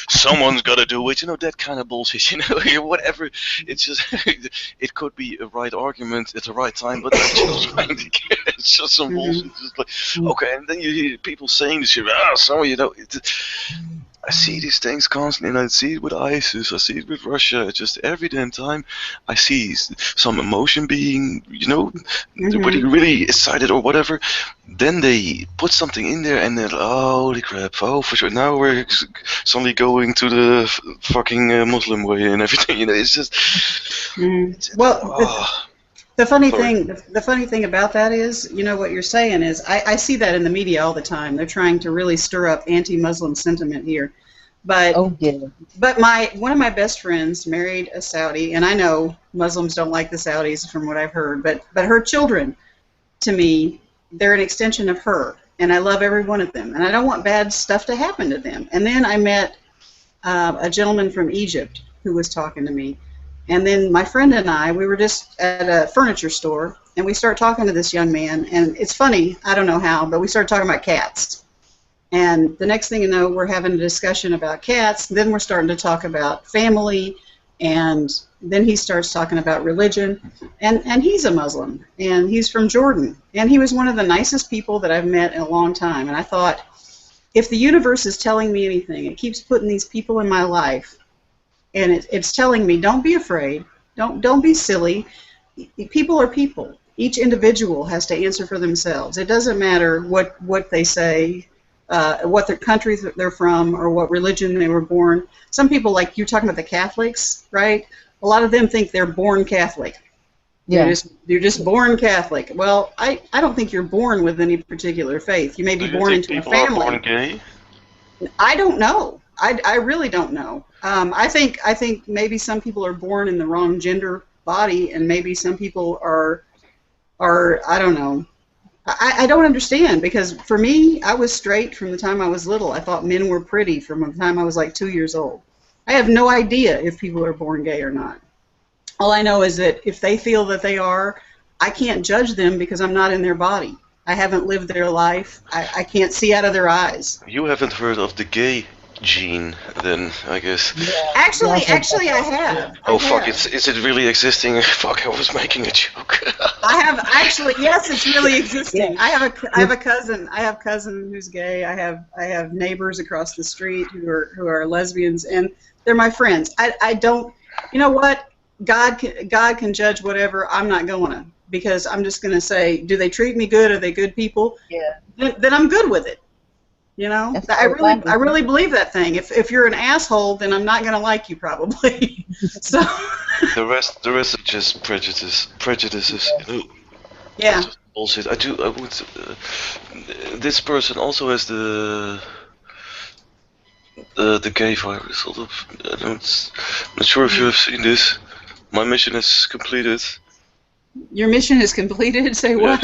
S3: someone's got to do it. That kind of bullshit. Whatever. It's just it could be a right argument at the right time, but it's just some bullshit. Just like, okay, and then you hear people saying this shit. I see these things constantly, and I see it with ISIS, I see it with Russia. Just every damn time I see some emotion being, really, really excited or whatever, then they put something in there, and then, oh, holy crap, oh, for sure, now we're suddenly going to the fucking Muslim way and everything, it's just...
S2: The funny thing about that is, what you're saying is, I see that in the media all the time. They're trying to really stir up anti-Muslim sentiment here. But but one of my best friends married a Saudi, and I know Muslims don't like the Saudis from what I've heard, but her children, to me, they're an extension of her, and I love every one of them, and I don't want bad stuff to happen to them. And then I met a gentleman from Egypt who was talking to me. And then my friend and I, we were just at a furniture store, and we started talking to this young man. And it's funny, I don't know how, but we started talking about cats. And the next thing you know, we're having a discussion about cats. Then we're starting to talk about family, and then he starts talking about religion. And he's a Muslim, and he's from Jordan. And he was one of the nicest people that I've met in a long time. And I thought, if the universe is telling me anything, it keeps putting these people in my life, and it's telling me, don't be afraid, don't be silly. People are people. Each individual has to answer for themselves. It doesn't matter what they say, what their country they're from, or what religion they were born. Some people, like you're talking about the Catholics, right? A lot of them think they're born Catholic. Yeah. You're just born Catholic. Well, I don't think you're born with any particular faith. You may be born into a family.
S3: People are born gay?
S2: I don't know. I really don't know. I think maybe some people are born in the wrong gender body, and maybe some people are I don't know. I don't understand, because for me, I was straight from the time I was little. I thought men were pretty from the time I was like 2 years old. I have no idea if people are born gay or not. All I know is that if they feel that they are, I can't judge them because I'm not in their body. I haven't lived their life. I can't see out of their eyes.
S3: You haven't heard of the gay gene, then, I guess.
S2: Yeah. Actually, I have.
S3: Fuck! Is it really existing? Fuck! I was making a joke.
S2: I have actually. Yes, it's really existing. I have a cousin. I have a cousin who's gay. I have neighbors across the street who are lesbians, and they're my friends. I don't. You know what? God can judge whatever. I'm not going to, because I'm just going to say, do they treat me good? Are they good people?
S1: Yeah.
S2: Then I'm good with it. I really believe that thing. If you're an asshole, then I'm not gonna like you probably. So
S3: the rest are just prejudices.
S2: Yeah.
S3: Bullshit. I would. This person also has the gay virus. I'm not sure if you have seen this. My mission is completed.
S2: Your mission is completed. Say what?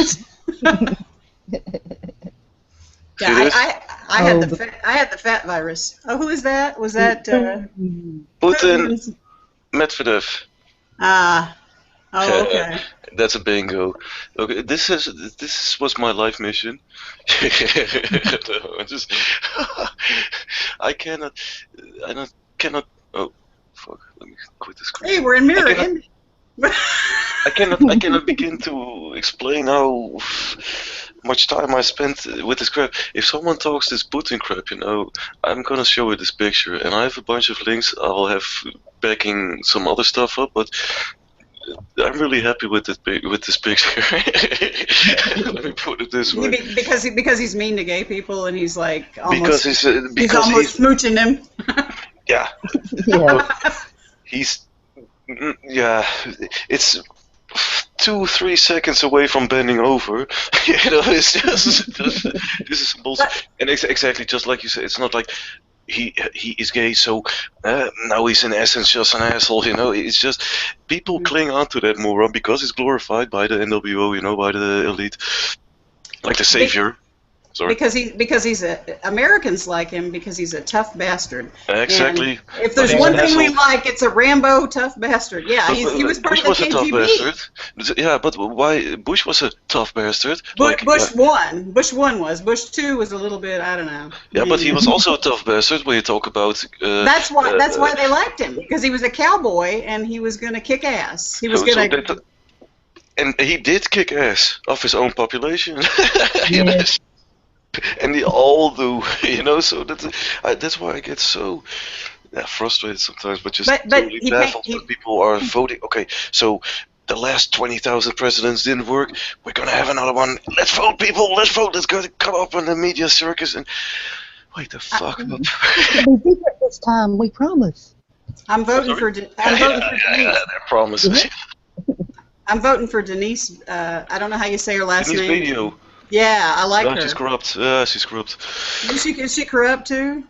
S3: Yes.
S2: Yeah, I had the fat virus. Oh, who is that? Was that
S3: Putin Medvedev?
S2: Ah. Oh, okay.
S3: That's a bingo. Okay, this was my life mission. I cannot. Oh, fuck! Let me quit the screen.
S2: Hey, we're in mirror.
S3: I cannot begin to explain how much time I spent with this crap. If someone talks this Putin crap, I'm gonna show you this picture, and I have a bunch of links. I will have backing some other stuff up, but I'm really happy with this picture. Let me put it this way.
S2: Because he's mean to gay people, and he's like almost,
S3: he's
S2: almost smooching them.
S3: Yeah. Yeah, it's 2-3 seconds away from bending over. It's just this is bullshit. And exactly, just like you said, it's not like he is gay, so now he's in essence just an asshole. It's just people cling on to that moron because it's glorified by the NWO, by the elite, like the savior. Sorry. Because he's
S2: Americans like him because he's a tough bastard.
S3: Exactly.
S2: And if there's one thing we like, it's a Rambo tough bastard. Yeah, he was part of the KGB.
S3: Bush was a tough bastard. Yeah, but why? Bush was a tough bastard.
S2: Bush won. Bush 1 was. Bush 2 was a little bit, I don't know.
S3: Yeah, but he was also a tough bastard when you talk about.
S2: That's why they liked him, because he was a cowboy and he was gonna kick ass. He was
S3: and he did kick ass of his own population.
S1: Yes.
S3: and they all do, you know. So that's why I get so frustrated sometimes, but just
S2: But
S3: totally
S2: he
S3: baffled when people are voting. Okay, so the last 20,000 presidents didn't work. We're gonna have another one. Let's vote, people. Let's vote. Let's go come up on the media circus and wait the fuck up.
S1: It'll be different this time, we promise.
S2: I'm voting for I'm voting for Denise.
S3: I promise.
S2: I'm voting for Denise. I don't know how you say her last
S3: Denise
S2: name.
S3: Video.
S2: Yeah, I like her.
S3: She's corrupt. She's corrupt.
S2: Is she corrupt too?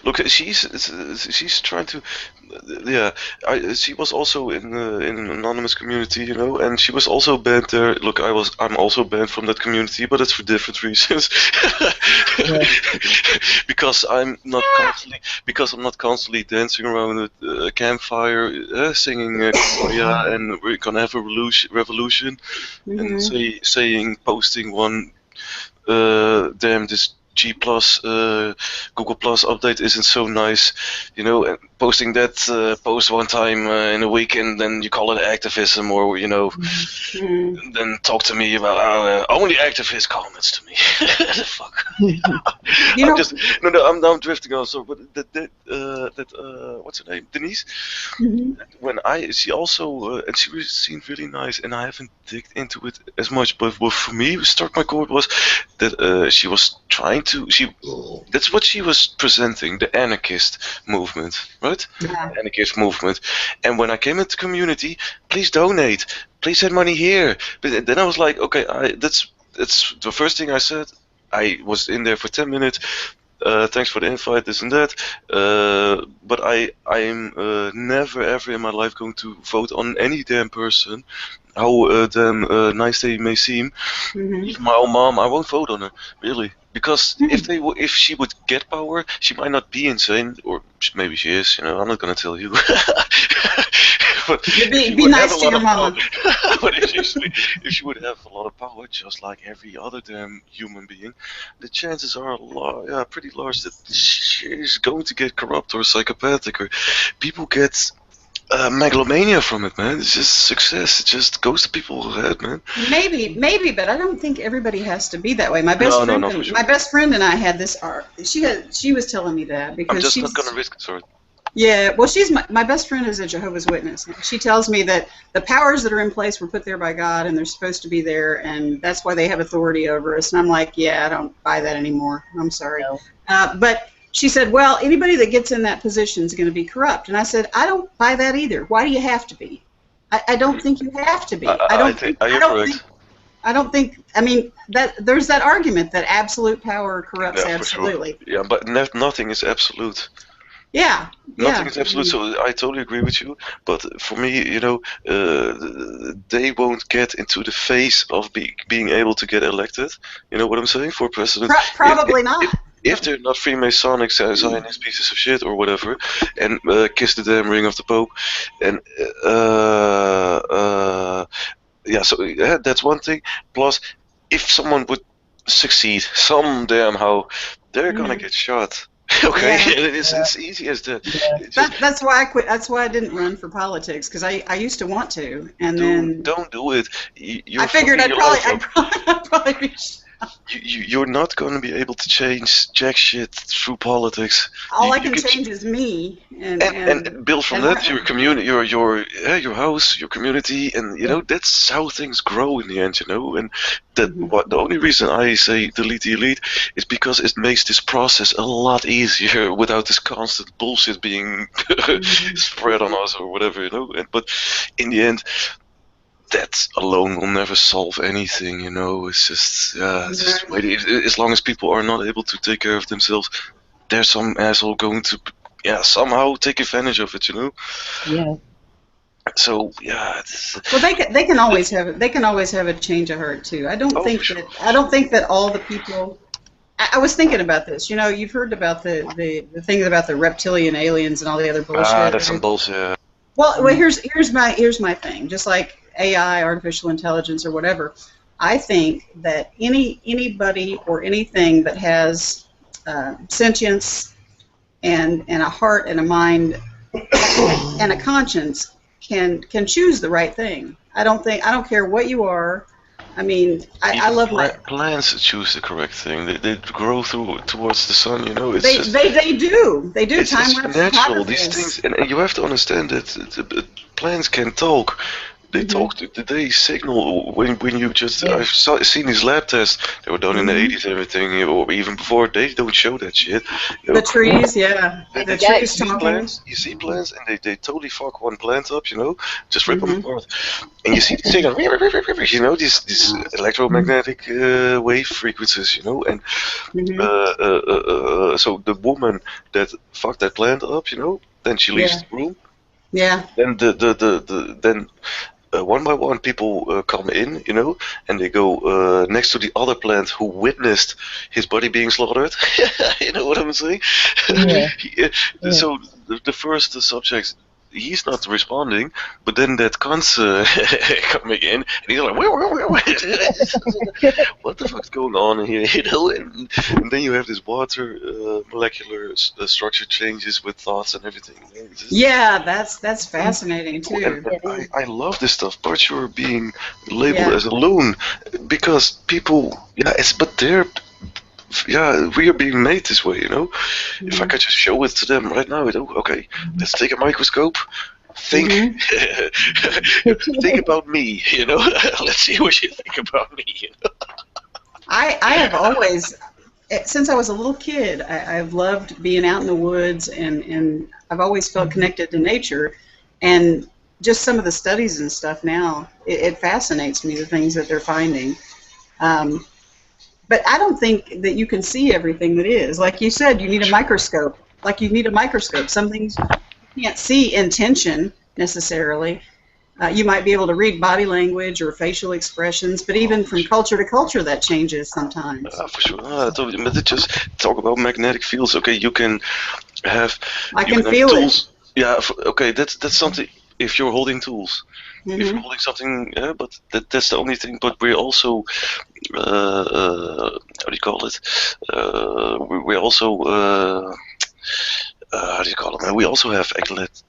S3: Look, she's trying to, yeah. She was also in an anonymous community, you know, and she was also banned there. Look, I'm also banned from that community, but it's for different reasons. because I'm not constantly dancing around with a campfire, singing Kumbaya, and we're gonna have a revolution, and posting one, damn this G Plus Google Plus update isn't so nice, you know, and posting that post one time in a week and then you call it activism, or you know, then talk to me about how only activist comments to me. The fuck. I'm drifting on. So, but that what's her name, Denise? She also and she seemed really nice, and I haven't digged into it as much. But what for me struck my chord was that she was trying to. That's what she was presenting, the anarchist movement, right? Yeah. The anarchist movement. And when I came into community, please donate, please send money here. But then I was like, okay, that's the first thing I said. I was in there for 10 minutes. Thanks for the invite, this and that. But I'm never ever in my life going to vote on any damn person, how damn nice they may seem. Even my own mom, I won't vote on her, really. Because if she would get power, she might not be insane, or maybe she is. You know, I'm not gonna tell you. But
S2: be nice to your mama.
S3: But if she would have a lot of power, just like every other damn human being, the chances are pretty large that she's going to get corrupt or psychopathic, or people get megalomania from it, man. It's just success. It just goes to people's head, man.
S2: Maybe, but I don't think everybody has to be that way. My best friend and I had this art. She was telling me that because
S3: I'm just not gonna risk it, sorry.
S2: Yeah, well, she's my best friend is a Jehovah's Witness. She tells me that the powers that are in place were put there by God, and they're supposed to be there, and that's why they have authority over us. And I'm like, yeah, I don't buy that anymore. I'm sorry. No. But she said, well, anybody that gets in that position is going to be corrupt. And I said, I don't buy that either. Why do you have to be? I don't think you have to be. I don't think. I mean, that there's that argument that absolute power corrupts absolutely.
S3: Sure. Yeah, but nothing is absolute.
S2: Yeah.
S3: Nothing is absolute, so I totally agree with you. But for me, you know, they won't get into the phase of being able to get elected. You know what I'm saying? For president.
S2: Probably not.
S3: If they're not Freemasonic, Zionist pieces of shit or whatever, and kiss the damn ring of the Pope, and so that's one thing. Plus, if someone would succeed somehow, they're gonna get shot. Okay, it's easy as that.
S2: That's why I quit. That's why I didn't run for politics, because I used to want to, and then
S3: don't do it.
S2: I figured I'd probably be.
S3: You're not going to be able to change jack shit through politics.
S2: All I can change is me,
S3: and build from that your community, your house, your community, and you know that's how things grow in the end, you know. And the only reason I say delete the elite is because it makes this process a lot easier without this constant bullshit being spread on us or whatever, you know. But in the end, that alone will never solve anything, you know. It's just, as long as people are not able to take care of themselves, there's some asshole going to, somehow take advantage of it, you know.
S1: Yeah.
S2: So well, they can always have a change of heart too. I don't think that all the people. I was thinking about this. You know, you've heard about the things about the reptilian aliens and all the other bullshit.
S3: That's some bullshit.
S2: Well, here's my thing. Just like AI, artificial intelligence, or whatever, I think that anybody or anything that has sentience and a heart and a mind and a conscience can choose the right thing. I don't care what you are. I mean, I
S3: Even
S2: love my.
S3: plants choose the correct thing. They grow towards the sun. You know, it's
S2: They
S3: just
S2: they they do. They do.
S3: it's
S2: Time lapse
S3: natural.
S2: photography
S3: These
S2: is.
S3: things, and you have to understand that plants can talk. They
S2: Hmm.
S3: talk. They signal when you just.
S1: Yeah.
S3: Seen these lab tests. They were done in the
S2: Hmm.
S3: 80s, everything, or even before. They don't show that shit. You
S2: The
S3: know,
S2: trees, yeah, the
S1: Exactly.
S2: trees talking.
S3: you see plants, and they totally fuck one plant up. You know, just rip them
S2: Hmm.
S3: apart. And you see the signal, you know, these electromagnetic wave frequencies, you know, and
S2: Hmm.
S3: so the woman that fucked that plant up, you know, then she leaves
S2: Yeah,
S3: the room.
S2: yeah.
S3: Then then one by one people come in, you know, and they go next to the other plant who witnessed his body being slaughtered. You know what I'm saying?
S2: Hmm.
S1: Yeah. Yeah.
S3: So the first subject, he's not responding, but then that cons coming in, and he's like, what the fuck's going on here? You know, and then you have this water molecular structure changes with thoughts and everything. You know?
S2: Yeah, that's fascinating too.
S3: And I love this stuff, but you're being labeled
S2: Yeah.
S3: as a loon because people, yeah, it's but they're, yeah, we are being made this way, you know. If I
S2: Hmm.
S3: could just show it to them right now, you know, okay, let's take a microscope, think,
S2: Hmm.
S3: think about me, you know. Let's see what you think about me. You know?
S2: I have always, since I was a little kid, I've loved being out in the woods, and I've always felt connected to nature, and just some of the studies and stuff now, it fascinates me, the things that they're finding. Um, but I don't think that you can see everything that is. Like you said, you need a microscope. Like you need a microscope. Some things you can't see intention necessarily. You might be able to read body language or facial expressions, but even from culture to culture, that changes sometimes.
S3: For sure. Totally. But it just talk about magnetic fields. Okay, have
S2: I
S3: you
S2: can
S3: can have
S2: feel it.
S3: tools. Yeah. Okay, that's something. If you're holding tools, if you're
S2: Hmm.
S3: holding something, yeah, but that's the only thing. But we're also how do you call it? We're also how do you call it? We also have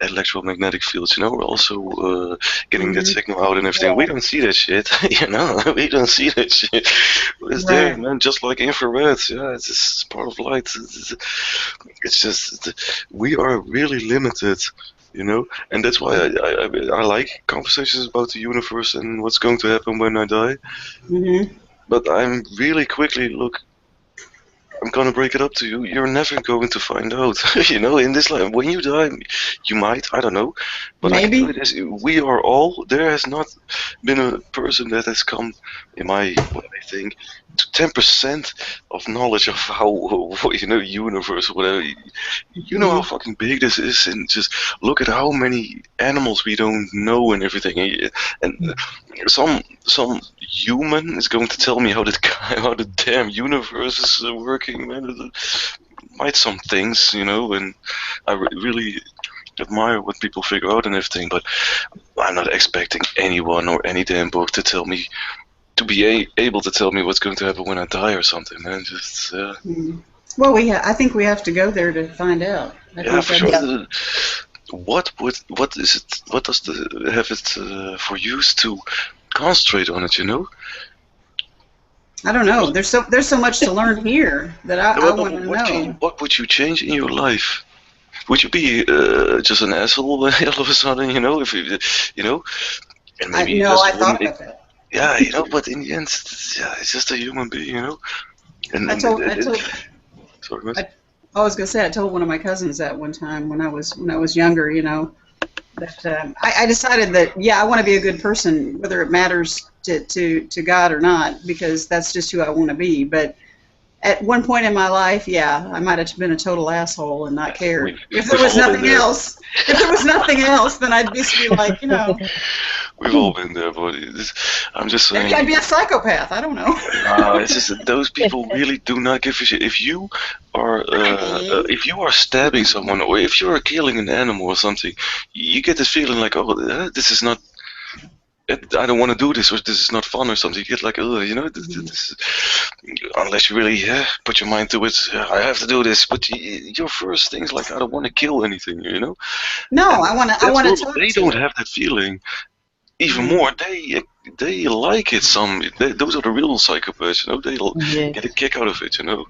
S3: electromagnetic fields. You know, we're also getting that
S2: Hmm.
S3: signal out and everything. We don't see that shit. You know, we don't see that shit. But it's there,
S2: Right.
S3: man. Just like infrared. Yeah, it's part of light. It's just we are really limited. You know, and that's why I like conversations about the universe and what's going to happen when I die.
S2: Hmm.
S3: But I'm really quickly look. I'm gonna break it up to you. You're never going to find out. You know, in this life, when you die, you might. I don't know, but I can tell you
S2: Maybe.
S3: this: we are all. There has not been a person that has come, in my what I think, to 10% of knowledge of how you know universe, whatever. You know how
S2: Hmm.
S3: fucking big this is, and just look at how many animals we don't know and everything. And some human is going to tell me how the how the damn universe is working, man. Might some things, you know, and I really admire what people figure out and everything, but I'm not expecting anyone or any damn book to tell me to be able to tell me what's going to happen when I die or something, man. Just
S2: Hmm. Well, I think we have to go there to find out. I
S3: yeah,
S2: think
S3: for sure.
S1: Yeah.
S2: that's.
S3: What is it? What does the have it for use to concentrate on it? You know.
S2: I don't know. There's so much to learn here that I want to know.
S3: What would you change in your life? Would you be just an asshole all of a sudden, you know, if you know, and
S2: I
S3: maybe you
S2: no,
S3: just
S2: I thought
S3: wouldn't,
S2: about that.
S3: yeah, you know, but in the end, yeah, it's just a human being, you know, and,
S2: I
S3: and
S2: told I told
S3: sorry, miss.
S2: I was gonna say I told one of my cousins that one time when I was younger. That I decided that yeah, I want to be a good person, whether it matters to God or not, because that's just who I want to be. But at one point in my life, yeah, I might have been a total asshole and not cared.
S3: We've
S2: If there
S3: we've
S2: was
S3: all been
S2: nothing
S3: there.
S2: else, if there was nothing else, then I'd just be like,
S3: We've all been there, but I'm just
S2: maybe I'd
S3: saying.
S2: be a psychopath. I don't know.
S3: It's just that those people really do not give a shit. If you are stabbing someone, or if you are killing an animal or something, you get this feeling like, oh, this is not. I don't want to do this, or this is not fun, or something. You get like, oh, you know, this, unless you really put your mind to it, I have to do this. But your first thing is like, I don't want to kill anything, you know.
S2: No,
S3: And
S2: I want to. I
S3: that's
S2: want to
S3: normal.
S2: talk
S3: They
S2: to
S3: don't
S2: it.
S3: have that feeling. even more, they like it. Those are the real psychopaths, you know. They
S1: Yes.
S3: get a kick out of it, you know.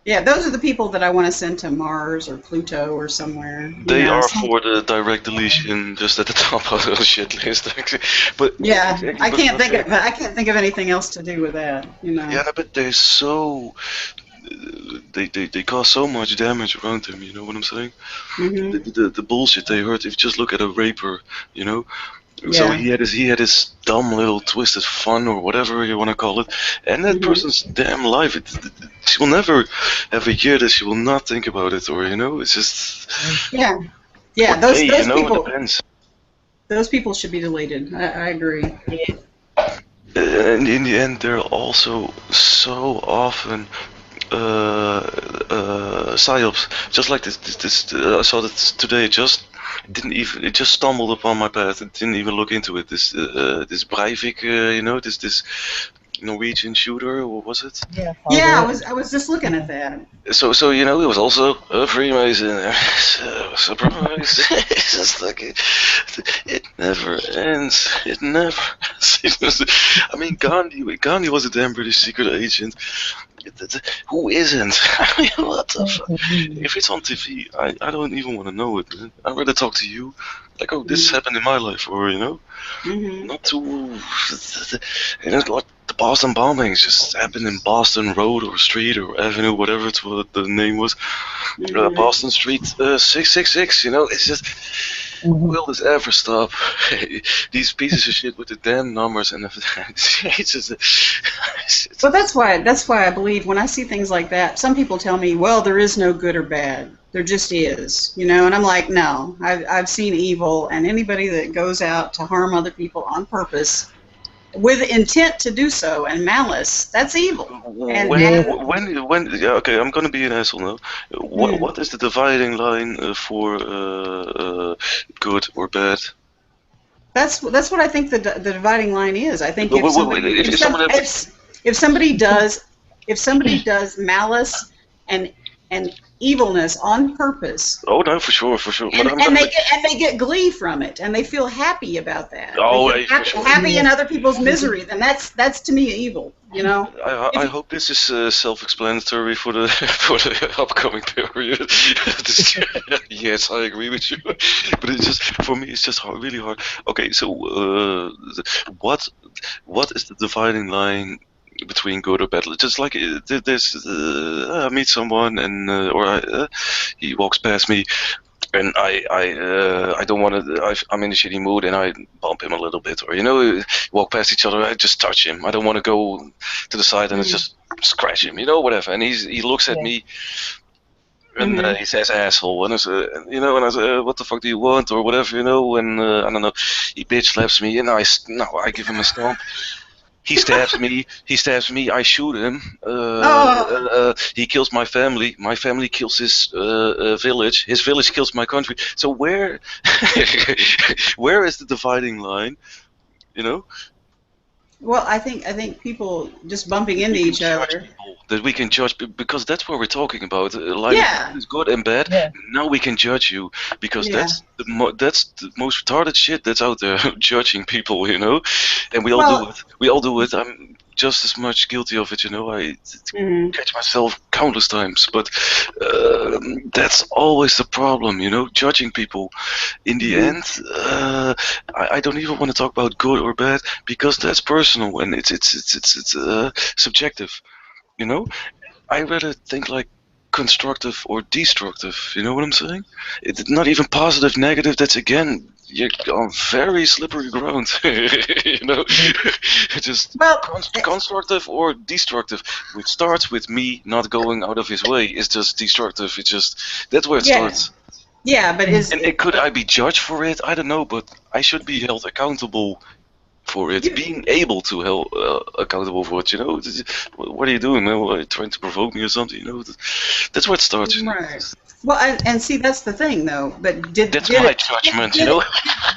S2: Yeah, those are the people that I want to send to Mars or Pluto or somewhere.
S3: They are for the direct deletion, just at the top of the shit list. But
S2: Yeah,
S3: exactly,
S2: I
S3: but-
S2: can't
S3: but
S2: think of I can't think of anything else to do with that. You know.
S3: Yeah, but they're so. They cause so much damage around them, you know what I'm saying?
S2: Hmm.
S3: The bullshit they heard, if you just look at a raper, you know? So
S2: Yeah.
S3: he had his dumb little twisted fun or whatever you want to call it, and that
S2: Mhm.
S3: person's damn life. She will never have a year that she will not think about it, or you know, it's just.
S2: Yeah. Yeah.
S3: Or
S2: Those
S3: they,
S2: those
S3: you know, it
S2: people
S3: depends.
S2: those people should be deleted. I agree.
S3: And in the end, they're also so often psyops. Just like this I saw that today. It just stumbled upon my path. It didn't even look into it. This Breivik, you know, this Norwegian shooter, what was it?
S1: Yeah.
S2: Yeah, I was just looking at that.
S3: So you know, he was also a Freemason. Surprise! It's just like it never ends. It never ends. I mean, Gandhi was a damn British secret agent. Who isn't? I mean, what the fuck? If it's on TV, I don't even want to know it, man. I'd rather talk to you. Like, oh, this happened in my life, or, you know?
S2: Hmm.
S3: Not too. You know, like the Boston bombings just happened in Boston Road or Street or Avenue, whatever what the name was. Boston Street 666, you know? It's just. Will this ever stop? These pieces of shit with the damn numbers and everything. It's just.
S2: Well, that's why I believe when I see things like that, some people tell me, well, there is no good or bad. There just is, you know, and I'm like, no, I've seen evil, and anybody that goes out to harm other people on purpose with intent to do so and malice, that's evil.
S3: When yeah, okay, I'm gonna be an asshole now. What is the dividing line for good or bad?
S2: That's what I think the dividing line is. I think
S3: Wait,
S2: if
S3: wait, wait,
S2: somebody,
S3: if
S2: if somebody does malice and evilness on purpose,
S3: Oh no, for sure. But I'm
S2: and
S3: gonna.
S2: they get glee from it, and they feel happy about that.
S3: Oh,
S2: They feel
S3: for sure.
S2: happy in other people's misery. Then that's to me evil. You know.
S3: I hope this is self-explanatory for the for the upcoming period. Yes, I agree with you. But it's just for me, it's just really hard. Okay, so what is the dividing line between good or bad? Just like there's I meet someone and he walks past me. And I don't want to. I'm in a shitty mood, and I bump him a little bit, or you know, walk past each other. I just touch him. I don't want to go to the side and just scratch him, you know, whatever. And he looks at me, and he says asshole, and I say, you know, and I say, what the fuck do you want, or whatever, you know. And I don't know. He bitch slaps me, and I give him a stomp. He stabs me. I shoot him. He kills my family. My family kills his village. His village kills my country. So where is the dividing line? You know?
S2: Well, I think people just bumping into each other.
S3: That we can judge, because that's what we're talking about. Life is good and bad.
S1: Yeah.
S3: Now we can judge you, because that's the most retarded shit that's out there. Judging people, you know, and we all do it. We all do it. I'm just as much guilty of it, you know. I catch myself countless times, but that's always the problem, you know. Judging people. In the end, I don't even want to talk about good or bad, because that's personal and it's subjective. You know, I rather think like constructive or destructive. You know what I'm saying? It's not even positive, negative. That's again, you're on very slippery ground. You know, just constructive or destructive. Which starts with me not going out of his way. Is just destructive. It's just that's where it starts.
S2: Yeah, but
S3: could I be judged for it? I don't know, but I should be held accountable for it, being able to held accountable for it, you know. What are you doing, man? Are you trying to provoke me or something? You know, that's where it starts. You know?
S2: Right. Well, and see, that's the thing, though. But
S3: that's my judgment, you know.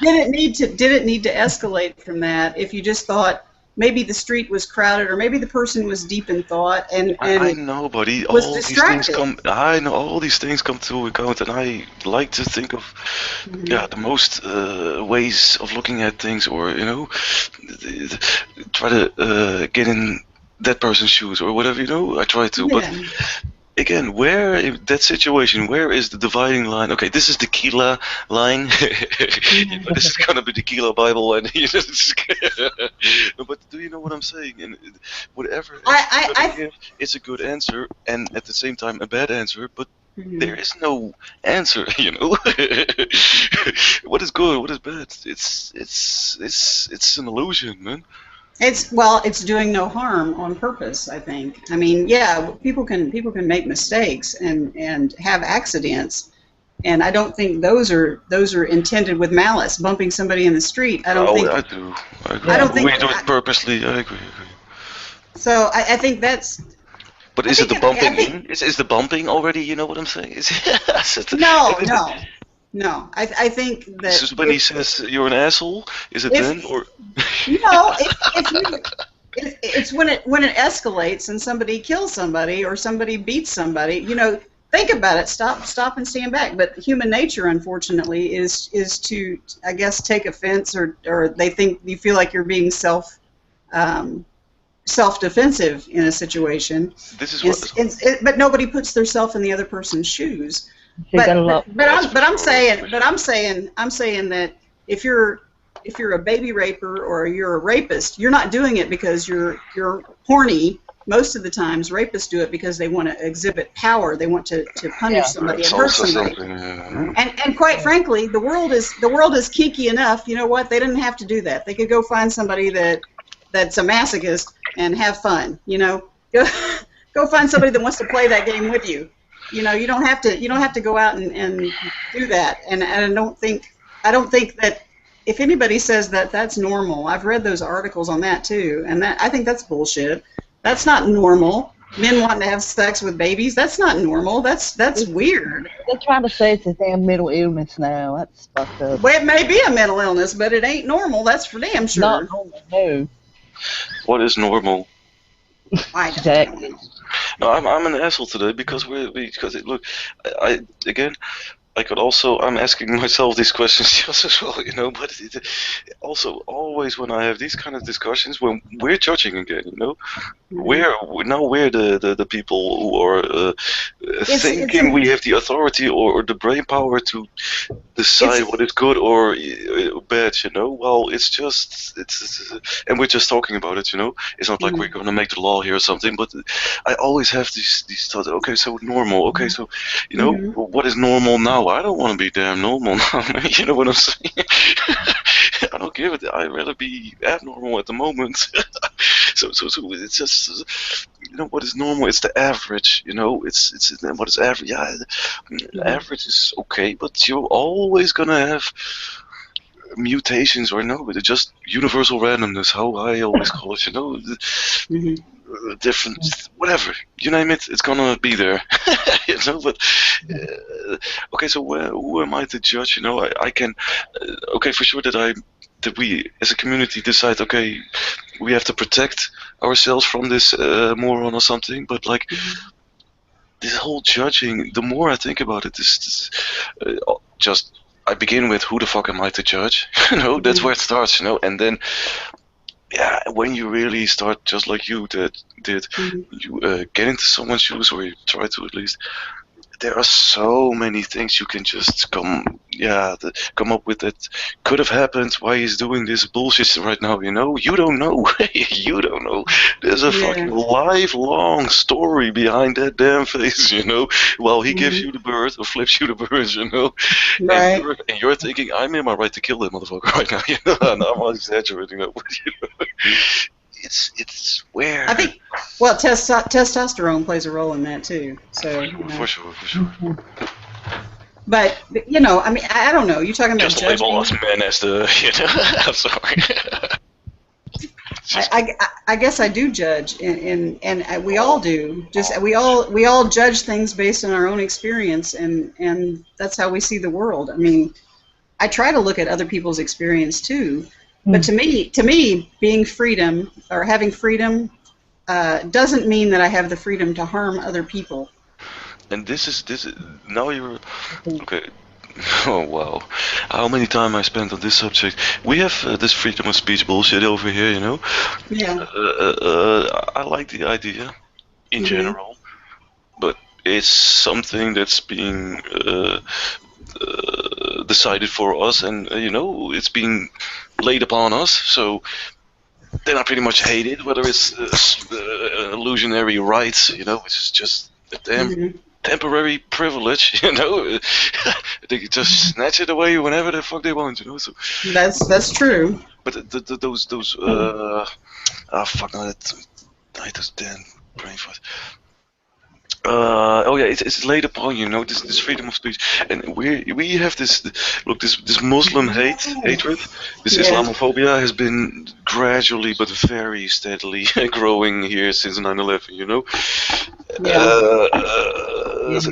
S2: Did it need to escalate from that? If you just thought maybe the street was crowded, or maybe the person was deep in thought and
S3: I know, but
S2: was
S3: all these things
S2: distracted.
S3: come. I know all these things come to account, and I like to think of, yeah, the most ways of looking at things, or try to get in that person's shoes or whatever. I try to, but
S2: Yeah.
S3: again, where in that situation, where is the dividing line? Okay, this is the Kila line. This is gonna be the Kila Bible, and but do you know what I'm saying? And whatever it's a good answer, and at the same time a bad answer. But there is no answer, What is good? What is bad? It's an illusion, man.
S2: It's doing no harm on purpose, I think. I mean, yeah, people can make mistakes and have accidents, and I don't think those are intended with malice. Bumping somebody in the street, I don't think.
S3: I do. I agree.
S2: I don't think
S3: we do it purposely. I agree.
S2: So I think that's.
S3: But is it the bumping in? Is the bumping already? You know what I'm saying?
S2: No. I think that.
S3: This is when he says you're an asshole. Is it then or?
S2: No, it's when it escalates and somebody kills somebody or somebody beats somebody. Think about it. Stop and stand back. But human nature, unfortunately, is to, I guess, take offense or they think you feel like you're being self-defensive in a situation.
S3: This is what.
S2: But nobody puts themselves in the other person's shoes. But I'm saying that if you're a baby raper or you're a rapist, you're not doing it because you're horny. Most of the times, rapists do it because they want to exhibit power. They want to punish somebody and hurt somebody. And quite frankly, the world is kinky enough. You know what? They didn't have to do that. They could go find somebody that's a masochist and have fun. Go find somebody that wants to play that game with you. You don't have to go out and do that. And I don't think that if anybody says that that's normal. I've read those articles on that too, and I think that's bullshit. That's not normal. Men wanting to have sex with babies, that's not normal. That's weird.
S1: They're trying to say it's a damn mental illness now. That's fucked up.
S2: Well, it may be a mental illness, but it ain't normal. That's for damn sure.
S1: Not normal, no.
S3: What is normal?
S1: Exactly.
S3: No, I'm an asshole today because look, I could also, I'm asking myself these questions just as well, but also always when I have these kind of discussions, when we're judging again, we're the people who are thinking we have the authority or the brain power to decide what is good or bad, well, it's and we're just talking about it, it's not like we're going to make the law here or something, but I always have these thoughts, okay, so normal, okay, so, what is normal now? I don't want to be damn normal now, man. You know what I'm saying? I don't give it. I'd rather be abnormal at the moment. so it's just, what is normal? It's the average, It's what is average? Yeah, average is okay, but you're always gonna have mutations or just universal randomness. How I always call it, different, whatever you name it, it's gonna be there. But okay, so who am I to judge? I can okay, for sure that we as a community decide, okay, we have to protect ourselves from this moron or something, but like this whole judging, the more I think about it, this just I begin with who the fuck am I to judge? That's where it starts, and then when you really start, just like you did, you get into someone's shoes, or you try to at least, there are so many things you can just come up with that could have happened, why he's doing this bullshit right now, you don't know. You don't know. There's a fucking lifelong story behind that damn face, while he gives you the bird or flips you the bird,
S2: Right.
S3: And you're thinking, I'm in my right to kill that motherfucker right now, and I'm not exaggerating that, but it's where
S2: I think, well, testosterone plays a role in that too. So
S3: for sure.
S2: But I mean, I don't know. You're talking about
S3: just
S2: judging.
S3: label us men as the. I'm sorry.
S2: I guess I do judge, and we all do. Just we all judge things based on our own experience, and that's how we see the world. I mean, I try to look at other people's experience too, But to me, being freedom or having freedom doesn't mean that I have the freedom to harm other people.
S3: And this is now you're okay. Oh wow, how many time I spent on this subject? We have this freedom of speech bullshit over here, you know.
S2: Yeah.
S3: I like the idea in
S2: Mhm.
S3: general, but it's something that's being decided for us, and you know, it's being laid upon us. So then I pretty much hate it, whether it's illusionary rights, you know, which is just a damn
S2: Mhm.
S3: temporary privilege, you know. They can just snatch it away whenever the fuck they want, you know. So,
S2: That's true.
S3: but those fuck no, I just damn brain fart. Oh yeah, it's laid upon you know this freedom of speech, and we have this look this Muslim hatred, this
S2: Yeah.
S3: Islamophobia has been gradually but very steadily growing here since 9/11. You know,
S2: Yeah.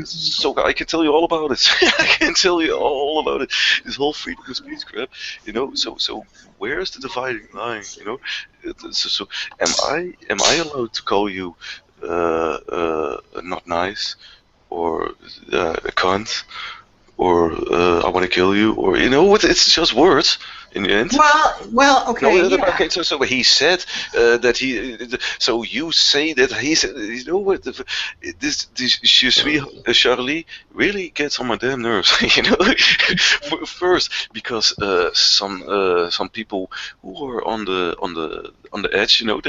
S3: so I can tell you all about it. I can tell you all about it. This whole freedom of speech crap, you know. So where's the dividing line? You know, so am I allowed to call you not nice or a cunt or I want to kill you or you know what? It's just words in the end.
S2: Well, okay.
S3: No,
S2: Yeah.
S3: okay, so he said that he. So you say that he said, you know what? This Je suis Charlie really gets on my damn nerves. You know, first because some people who are on the edge, you know,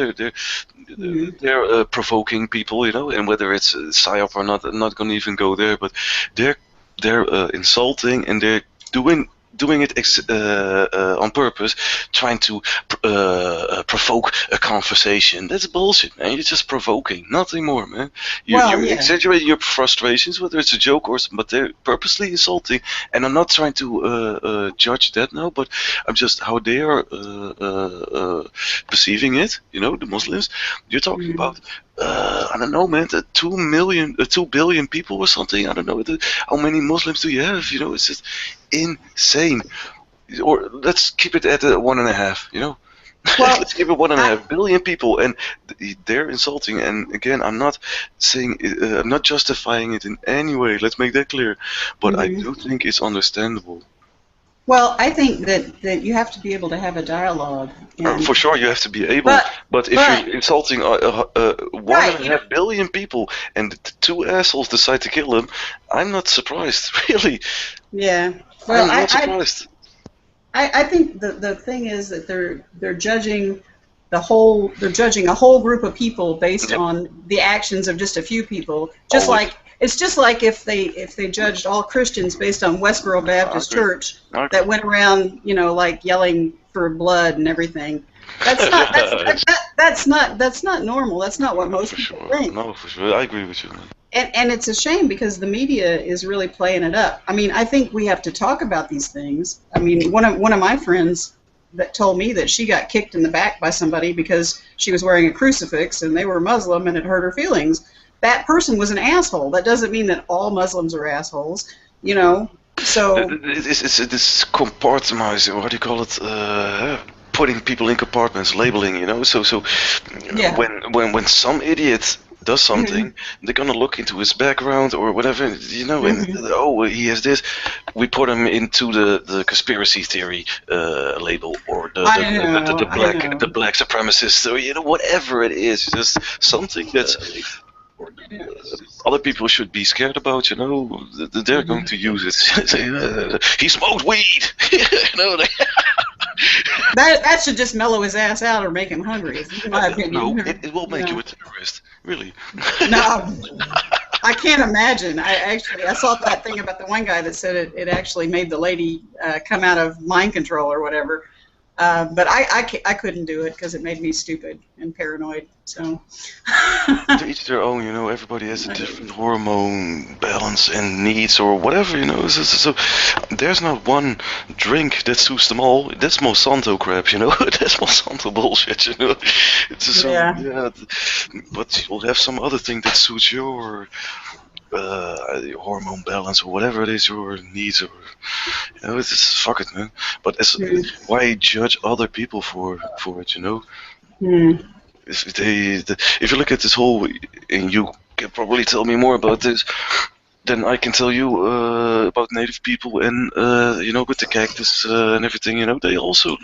S3: they're provoking people, you know, and whether it's psyop or not, I'm not gonna even go there, but they're insulting and they're doing it on purpose, trying to provoke a conversation. That's bullshit, man. You're just provoking, nothing more, man. You're exaggerating your frustrations, whether it's a joke or but they're purposely insulting. And I'm not trying to judge that now, but I'm just how they are perceiving it. You know, the Muslims. You're talking about. I don't know, man. 2 billion people or something. I don't know. How many Muslims do you have? You know, it's just insane. Or let's keep it at 1.5. You know,
S2: Well,
S3: let's keep it 1.5 billion people, and they're insulting. And again, I'm not saying, I'm not justifying it in any way. Let's make that clear. But I do think it's understandable.
S2: Well, I think that you have to be able to have a dialogue.
S3: For sure, you have to be able. But if you're insulting 1.5 billion people and the 2 assholes decide to kill him, I'm not surprised, really.
S2: Yeah. Well,
S3: I'm not surprised.
S2: I think the thing is that they're judging a whole group of people based on the actions of just a few people. Just like it's just like if they judged all Christians based on Westboro Baptist Church that went around, you know, like yelling for blood and everything. That's not normal. That's not what most people think.
S3: No, for sure. I agree with you.
S2: And it's a shame because the media is really playing it up. I mean, I think we have to talk about these things. I mean, one of my friends that told me that she got kicked in the back by somebody because she was wearing a crucifix and they were Muslim and it hurt her feelings. That person was an asshole. That doesn't mean that all Muslims are assholes, you know. So
S3: it's compartmentalizing. What do you call it? Putting people in compartments, labeling. You know. So when some idiot does something, they're gonna look into his background or whatever, you know, and he has this. We put him into the conspiracy theory label or the black supremacist or you know whatever it is, just something that's other people should be scared about. You know, they're going to use it. He smoked weed. You know.
S2: That should just mellow his ass out or make him hungry, in my opinion.
S3: No, it will make you a terrorist, really.
S2: No, I can't imagine. I saw that thing about the one guy that said it actually made the lady come out of mind control or whatever. But I couldn't do it because it made me stupid and paranoid. So
S3: to each their own, you know. Everybody has a different hormone balance and needs or whatever, you know. So there's not one drink that suits them all. That's Monsanto crap, you know. That's Monsanto bullshit, you know. It's just but you'll have some other thing that suits your hormone balance or whatever it is your needs, or it's just fuck it, man. But why judge other people for it? If you look at this whole, and you can probably tell me more about this, then I can tell you about native people and with the cactus and everything. They also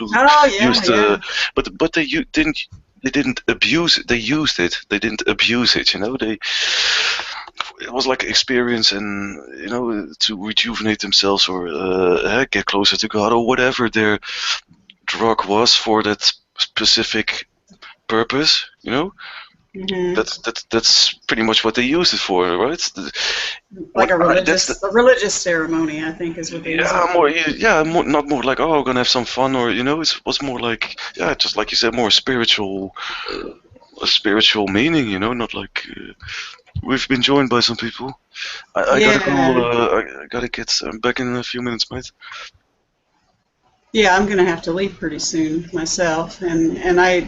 S3: used, but they didn't abuse it. They used it. They didn't abuse it. It was like an experience, and to rejuvenate themselves or get closer to God or whatever their drug was for that specific purpose. That's pretty much what they used it for, right?
S2: Like a religious ceremony, I think, is what they use it for.
S3: Not more like, oh, we're gonna have some fun, or it was more like, just like you said, more spiritual, a spiritual meaning, not like. We've been joined by some people. I gotta go. I gotta get back in a few minutes, mate.
S2: Yeah, I'm gonna have to leave pretty soon myself, and I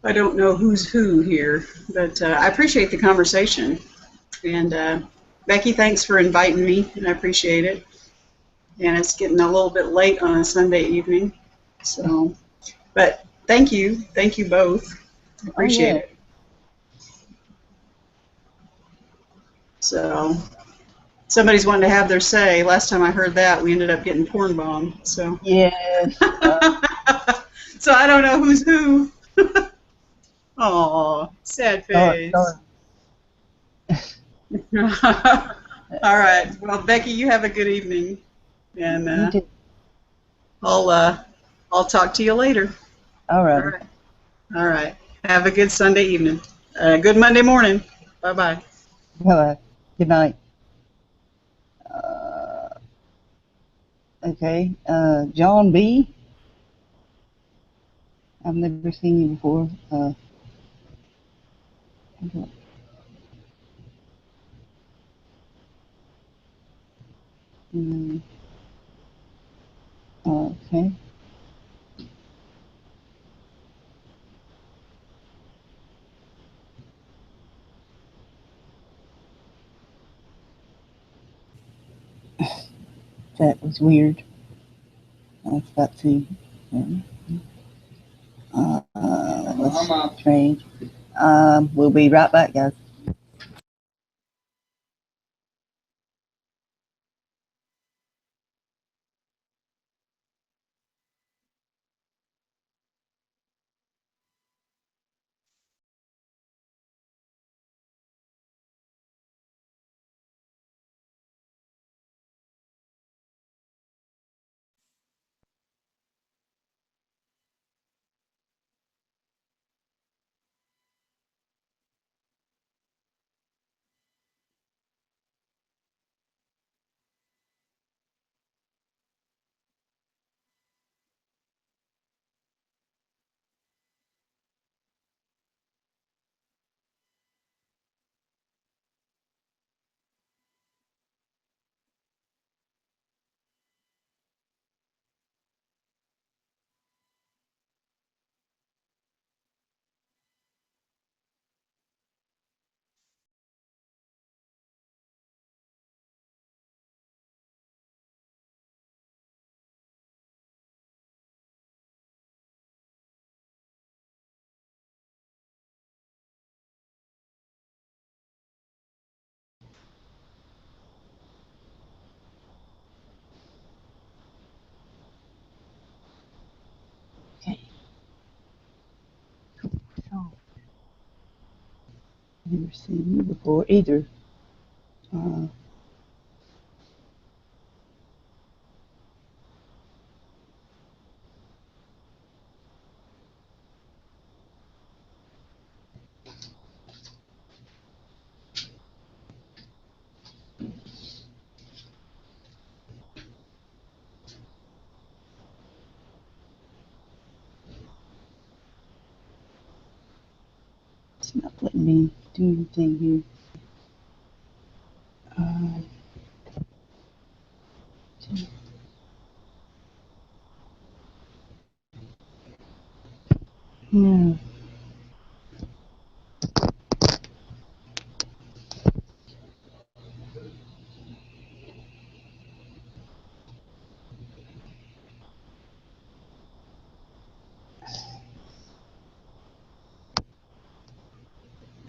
S2: I don't know who's who here, but I appreciate the conversation. And Becky, thanks for inviting me, and I appreciate it. And it's getting a little bit late on a Sunday evening, so, but thank you both. I appreciate it. So, somebody's wanting to have their say. Last time I heard that, we ended up getting porn bombed. So.
S1: Yes.
S2: So I don't know who's who. Aw, sad face. All right. Well, Becky, you have a good evening, and I'll talk to you later.
S1: All right.
S2: All right. Have a good Sunday evening. Good Monday morning. Bye-bye.
S1: Bye-bye. Good night. Okay. John B. I've never seen you before. Okay. That was weird. I've got to. That's strange. We'll be right back, guys. Okay. So, never seen you before either. It's not letting me do anything here. Yeah.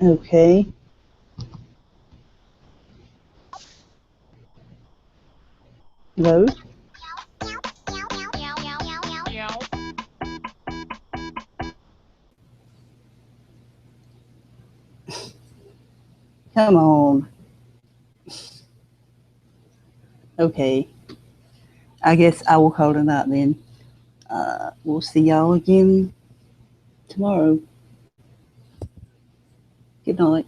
S1: Okay. Hello? Come on. Okay. I guess I will call it a night then. We'll see y'all again tomorrow. Good night.